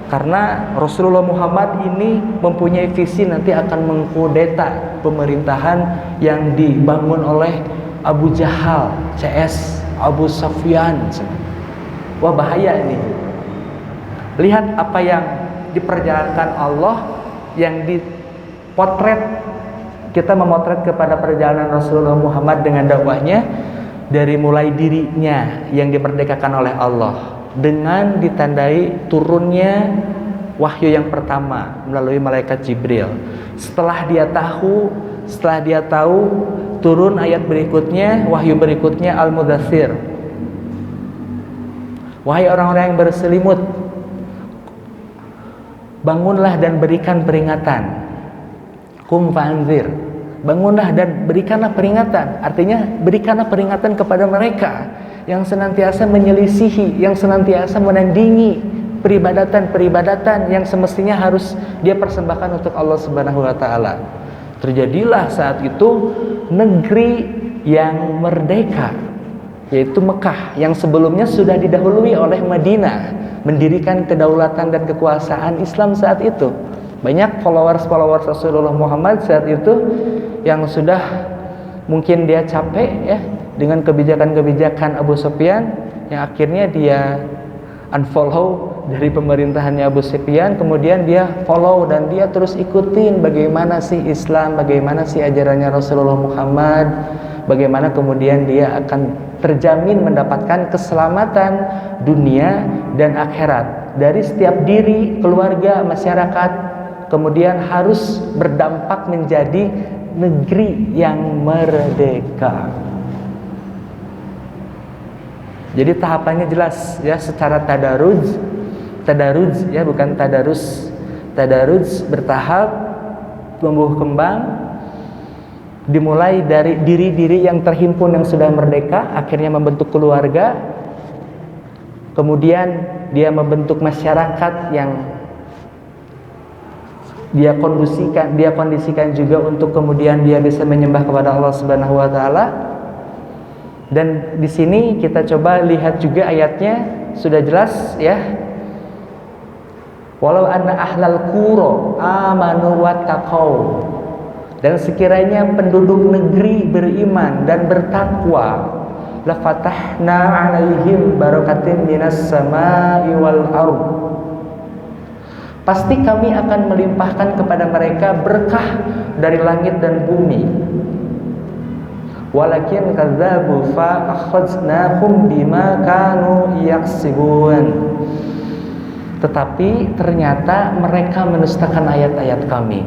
S1: karena Rasulullah Muhammad ini mempunyai visi nanti akan mengkudeta pemerintahan yang dibangun oleh Abu Jahal, CS Abu Sufyan. Wah, bahaya ini. Lihat apa yang diperjalankan Allah, yang dipotret. Kita memotret kepada perjalanan Rasulullah Muhammad dengan dakwahnya, dari mulai dirinya yang dimerdekakan oleh Allah dengan ditandai turunnya wahyu yang pertama melalui malaikat Jibril. Setelah dia tahu, turun ayat berikutnya, wahyu berikutnya Al-Mudaththir. Wahai orang-orang yang berselimut, bangunlah dan berikan peringatan. Qum fa'anzir. Bangunlah dan berikanlah peringatan. Artinya berikanlah peringatan kepada mereka yang senantiasa menyelisihi, yang senantiasa menandingi peribadatan yang semestinya harus dia persembahkan untuk Allah Subhanahu wa taala. Terjadilah saat itu negeri yang merdeka, yaitu Mekah, yang sebelumnya sudah didahului oleh Madinah, mendirikan kedaulatan dan kekuasaan Islam saat itu. Banyak followers Rasulullah Muhammad saat itu yang sudah mungkin dia capek ya dengan kebijakan-kebijakan Abu Sufyan, yang akhirnya dia unfollow dari pemerintahannya Abu Sufyan, kemudian dia follow dan dia terus ikutin bagaimana sih Islam, bagaimana sih ajarannya Rasulullah Muhammad, bagaimana kemudian dia akan terjamin mendapatkan keselamatan dunia dan akhirat dari setiap diri, keluarga, masyarakat. Kemudian harus berdampak menjadi negeri yang merdeka. Jadi tahapannya jelas ya, secara tadarruj ya, bukan tadarus. Tadarruj bertahap, tumbuh kembang, dimulai dari diri-diri yang terhimpun yang sudah merdeka, akhirnya membentuk keluarga, kemudian dia membentuk masyarakat yang dia kondisikan juga untuk kemudian dia bisa menyembah kepada Allah Subhanahu wa taala. Dan di sini kita coba lihat juga ayatnya, sudah jelas ya. Walau anna ahlal qura amanu wattaqau. Dan sekiranya penduduk negeri beriman dan bertakwa, la fatahna 'alaihim barakatin minas sama'i wal ardh. Pasti kami akan melimpahkan kepada mereka berkah dari langit dan bumi. Walakin kadzabu fa akhadnahum bima kanu yaksibun. Tetapi ternyata mereka mendustakan ayat-ayat kami,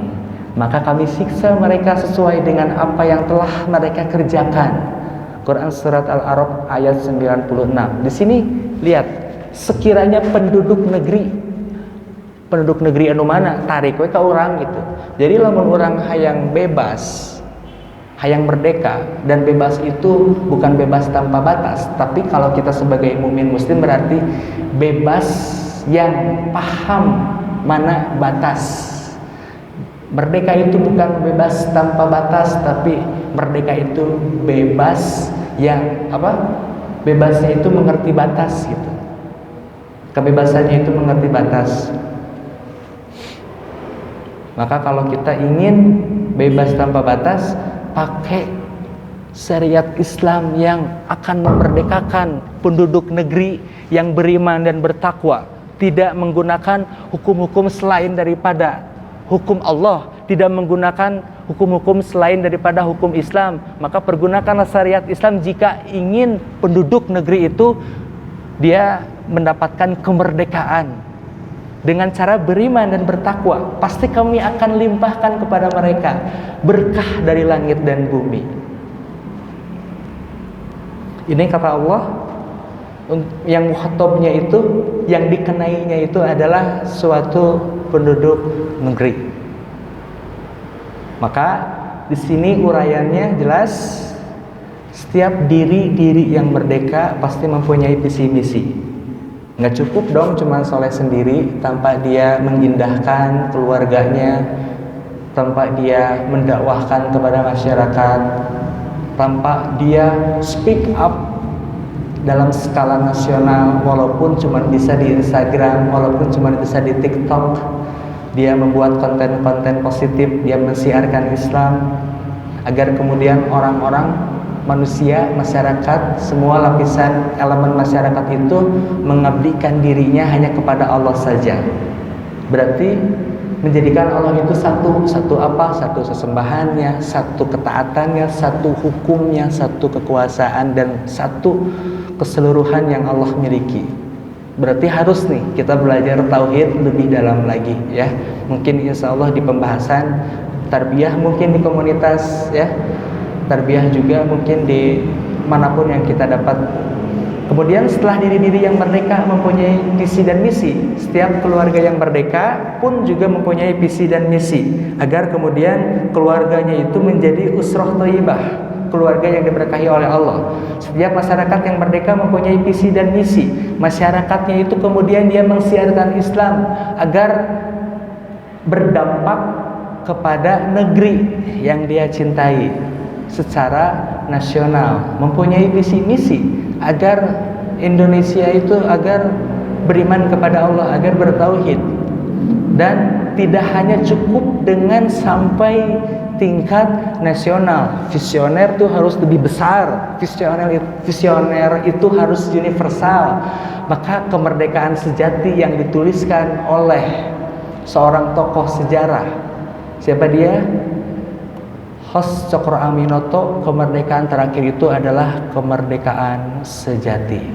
S1: maka kami siksa mereka sesuai dengan apa yang telah mereka kerjakan. Quran surat Al-A'raf ayat 96. Di sini lihat, sekiranya penduduk negeri penduduk negeri anu mana tarik we ka urang gitu. Jadi lamun urang hayang bebas, hayang merdeka, dan bebas itu bukan bebas tanpa batas, tapi kalau kita sebagai mukmin muslim berarti bebas yang paham mana batas. Merdeka itu bukan bebas tanpa batas, tapi merdeka itu bebas yang apa? Bebasnya itu mengerti batas gitu. Kebebasannya itu mengerti batas. Maka kalau kita ingin bebas tanpa batas, pakai syariat Islam yang akan memerdekakan penduduk negeri yang beriman dan bertakwa, tidak menggunakan hukum-hukum selain daripada hukum Allah, tidak menggunakan hukum-hukum selain daripada hukum Islam. Maka pergunakanlah syariat Islam jika ingin penduduk negeri itu dia mendapatkan kemerdekaan dengan cara beriman dan bertakwa. Pasti kami akan limpahkan kepada mereka berkah dari langit dan bumi. Ini kata Allah, yang mukhatabnya itu, yang dikenainya itu adalah suatu penduduk negeri. Maka di sini uraiannya jelas, setiap diri yang merdeka pasti mempunyai visi misi. Nggak cukup dong cuma soleh sendiri tanpa dia mengindahkan keluarganya, tanpa dia mendakwahkan kepada masyarakat, tanpa dia speak up dalam skala nasional, walaupun cuma bisa di Instagram, walaupun cuma bisa di TikTok. Dia membuat konten-konten positif, dia mensiarkan Islam agar kemudian orang-orang, manusia, masyarakat, semua lapisan elemen masyarakat itu mengabdikan dirinya hanya kepada Allah saja. Berarti menjadikan Allah itu satu apa? Satu sesembahannya, satu ketaatannya, satu hukumnya, satu kekuasaan, dan satu keseluruhan yang Allah miliki. Berarti harus nih kita belajar tauhid lebih dalam lagi ya. Mungkin insya Allah di pembahasan tarbiyah, mungkin di komunitas ya, tarbiyah juga mungkin di manapun yang kita dapat. Kemudian setelah diri-diri yang merdeka mempunyai visi dan misi, setiap keluarga yang merdeka pun juga mempunyai visi dan misi, agar kemudian keluarganya itu menjadi usroh thayyibah, keluarga yang diberkahi oleh Allah. Setiap masyarakat yang merdeka mempunyai visi dan misi, masyarakatnya itu kemudian dia mensiarkan Islam agar berdampak kepada negeri yang dia cintai secara nasional, mempunyai visi misi agar Indonesia itu agar beriman kepada Allah, agar bertauhid, dan tidak hanya cukup dengan sampai tingkat nasional. Visioner itu harus lebih besar, visioner itu harus universal. Maka kemerdekaan sejati yang dituliskan oleh seorang tokoh sejarah, siapa dia? Hos Cokroaminoto, kemerdekaan terakhir itu adalah kemerdekaan sejati.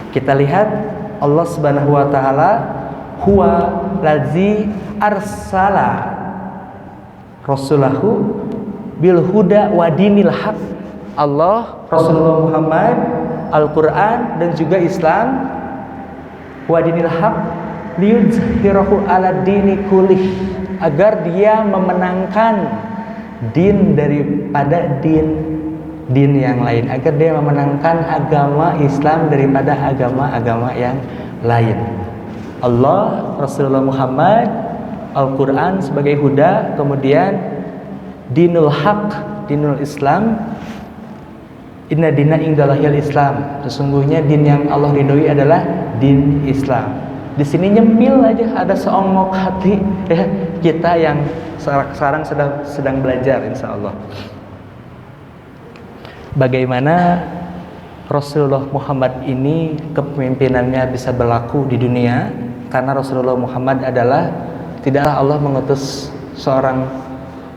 S1: Kita lihat Allah Subhanahu wa taala, huwa lazi arsala rasulahu bil huda wa dinil haq. Allah, Rasulullah Muhammad, Al-Quran dan juga Islam, wa dinil haq liyuzhirahu ala dini kulih, agar dia memenangkan din daripada din yang lain, agar dia memenangkan agama Islam daripada agama-agama yang lain. Allah, Rasulullah Muhammad, Al-Quran sebagai huda, kemudian dinul haq, dinul Islam, inna dina indallahil Islam, sesungguhnya din yang Allah ridhoi adalah din Islam. Di sini nyempil aja ada seonggok hati ya, kita yang sekarang sedang belajar insya Allah. Bagaimana Rasulullah Muhammad ini kepemimpinannya bisa berlaku di dunia, karena Rasulullah Muhammad adalah, tidaklah Allah mengutus seorang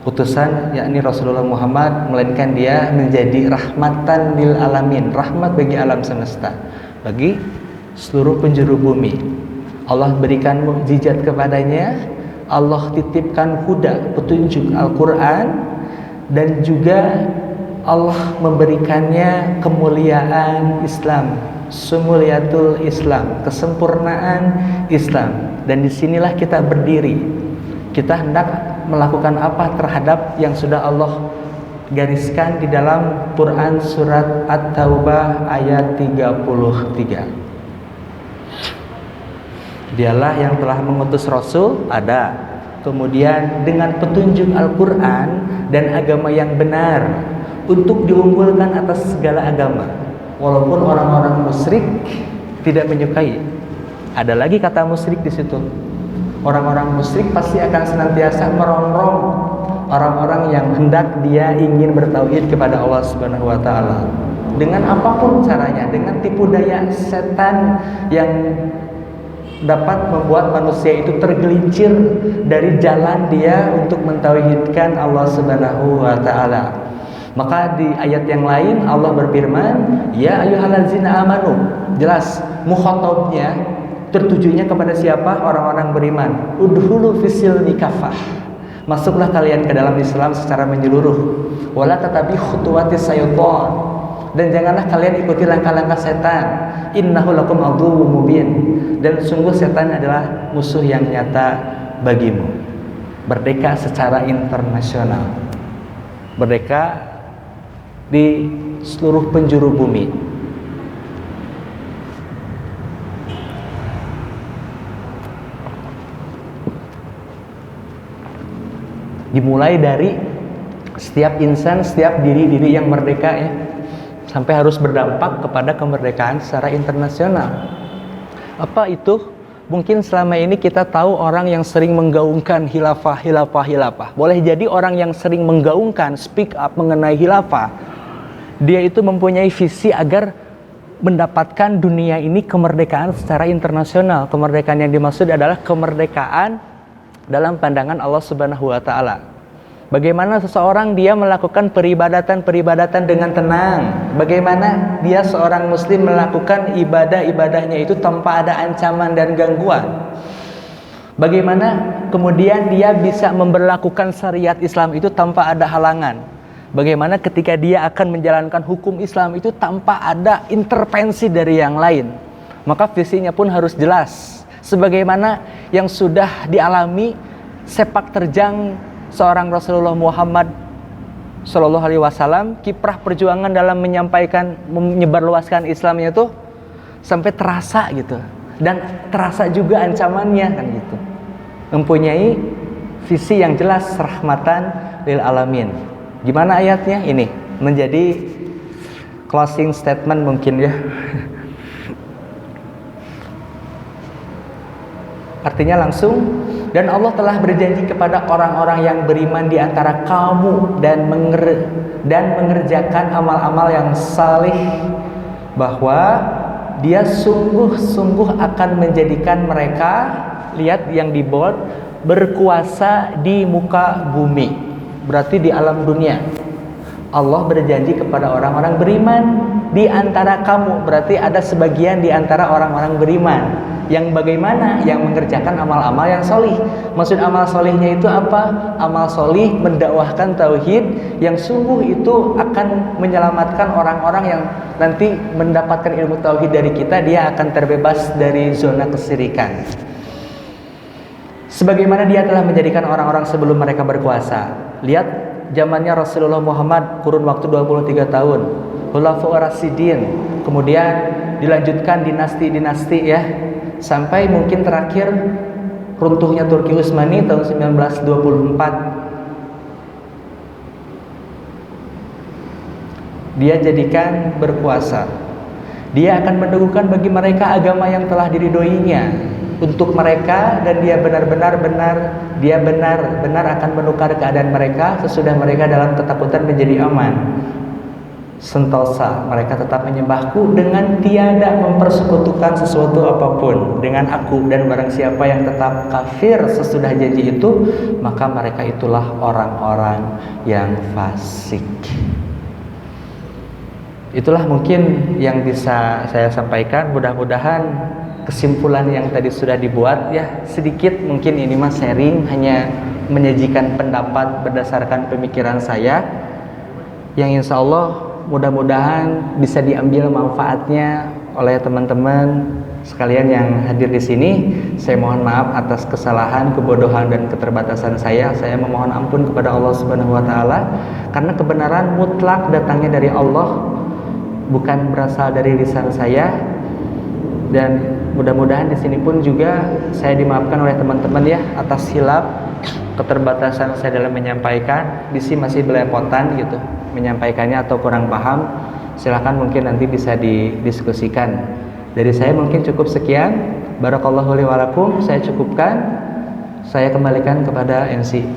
S1: utusan yakni Rasulullah Muhammad, melainkan dia menjadi rahmatan lil alamin, rahmat bagi alam semesta, bagi seluruh penjuru bumi. Allah berikan mukjizat kepadanya, Allah titipkan huda, petunjuk Al-Quran, dan juga Allah memberikannya kemuliaan Islam, sumuliyatul Islam, kesempurnaan Islam. Dan disinilah kita berdiri. Kita hendak melakukan apa terhadap yang sudah Allah gariskan di dalam Quran surat At-Taubah ayat 33. Dialah yang telah mengutus Rasul, ada. Kemudian dengan petunjuk Al-Quran dan agama yang benar untuk diunggulkan atas segala agama. Walaupun orang-orang musyrik tidak menyukai. Ada lagi kata musyrik di situ. Orang-orang musyrik pasti akan senantiasa merongrong orang-orang yang hendak dia ingin bertauhid kepada Allah Subhanahu wa taala. Dengan apapun caranya, dengan tipu daya setan yang dapat membuat manusia itu tergelincir dari jalan dia untuk mentauhidkan Allah Subhanahu wa taala. Maka di ayat yang lain Allah berfirman, ya ayyuhallazina amanu. Jelas mukhatabnya tertujunya kepada siapa? Orang-orang beriman. Udhulu fisilmi kafah. Masuklah kalian ke dalam Islam secara menyeluruh. Wala tatabi khutuwatis syaitan. Dan janganlah kalian ikuti langkah-langkah setan. Innahu lakum aduwwum mubin. Dan sungguh setan adalah musuh yang nyata bagimu. Merdeka secara internasional. Merdeka di seluruh penjuru bumi. Dimulai dari setiap insan, setiap diri-diri yang merdeka ya, sampai harus berdampak kepada kemerdekaan secara internasional. Apa itu? Mungkin selama ini kita tahu orang yang sering menggaungkan hilafah. Boleh jadi orang yang sering menggaungkan, speak up mengenai hilafah, dia itu mempunyai visi agar mendapatkan dunia ini kemerdekaan secara internasional. Kemerdekaan yang dimaksud adalah kemerdekaan dalam pandangan Allah Subhanahu wa taala. Bagaimana seseorang dia melakukan peribadatan dengan tenang. Bagaimana dia seorang muslim melakukan ibadah-ibadahnya itu tanpa ada ancaman dan gangguan. Bagaimana kemudian dia bisa memberlakukan syariat Islam itu tanpa ada halangan. Bagaimana ketika dia akan menjalankan hukum Islam itu tanpa ada intervensi dari yang lain. Maka visinya pun harus jelas. Sebagaimana yang sudah dialami sepak terjang seorang Rasulullah Muhammad Sallallahu Alaihi Wasallam, kiprah perjuangan dalam menyampaikan, menyebarluaskan Islamnya itu sampai terasa gitu, dan terasa juga ancamannya kan gitu. Mempunyai visi yang jelas, rahmatan lil alamin. Gimana ayatnya? Ini menjadi closing statement mungkin ya. Artinya langsung, dan Allah telah berjanji kepada orang-orang yang beriman di antara kamu dan mengerjakan amal-amal yang salih, bahwa dia sungguh-sungguh akan menjadikan mereka, lihat yang di bold, berkuasa di muka bumi. Berarti di alam dunia. Allah berjanji kepada orang-orang beriman di antara kamu. Berarti ada sebagian di antara orang-orang beriman. Yang bagaimana? Yang mengerjakan amal-amal yang solih. Maksud amal solihnya itu apa? Amal solih mendakwahkan tauhid yang sungguh itu akan menyelamatkan orang-orang yang nanti mendapatkan ilmu tauhid dari kita. Dia akan terbebas dari zona kesyirikan. Sebagaimana dia telah menjadikan orang-orang sebelum mereka berkuasa. Lihat zamannya Rasulullah Muhammad, kurun waktu 23 tahun. Khulafaur Rasyidin. Kemudian dilanjutkan dinasti-dinasti ya. Sampai mungkin terakhir runtuhnya Turki Utsmani tahun 1924. Dia jadikan berkuasa. Dia akan mendudukan bagi mereka agama yang telah diridhoinya untuk mereka, dan dia benar-benar akan menukar keadaan mereka sesudah mereka dalam ketakutan menjadi aman. Sentosa, mereka tetap menyembahku dengan tiada mempersekutukan sesuatu apapun dengan aku, dan barang siapa yang tetap kafir sesudah janji itu, maka mereka itulah orang-orang yang fasik. Itulah mungkin yang bisa saya sampaikan. Mudah-mudahan kesimpulan yang tadi sudah dibuat ya sedikit, mungkin ini mas sharing, hanya menyajikan pendapat berdasarkan pemikiran saya yang insya Allah mudah-mudahan bisa diambil manfaatnya oleh teman-teman sekalian yang hadir di sini. Saya mohon maaf atas kesalahan, kebodohan dan keterbatasan saya. Saya memohon ampun kepada Allah Subhanahu wa taala karena kebenaran mutlak datangnya dari Allah, bukan berasal dari lisan saya. Dan mudah-mudahan di sini pun juga saya dimaafkan oleh teman-teman ya atas hilaf, keterbatasan saya dalam menyampaikan. Di sini masih belepotan gitu menyampaikannya atau kurang paham. Silahkan mungkin nanti bisa didiskusikan. Dari saya mungkin cukup sekian. Barakallahu li wa lakum. Saya cukupkan. Saya kembalikan kepada MC.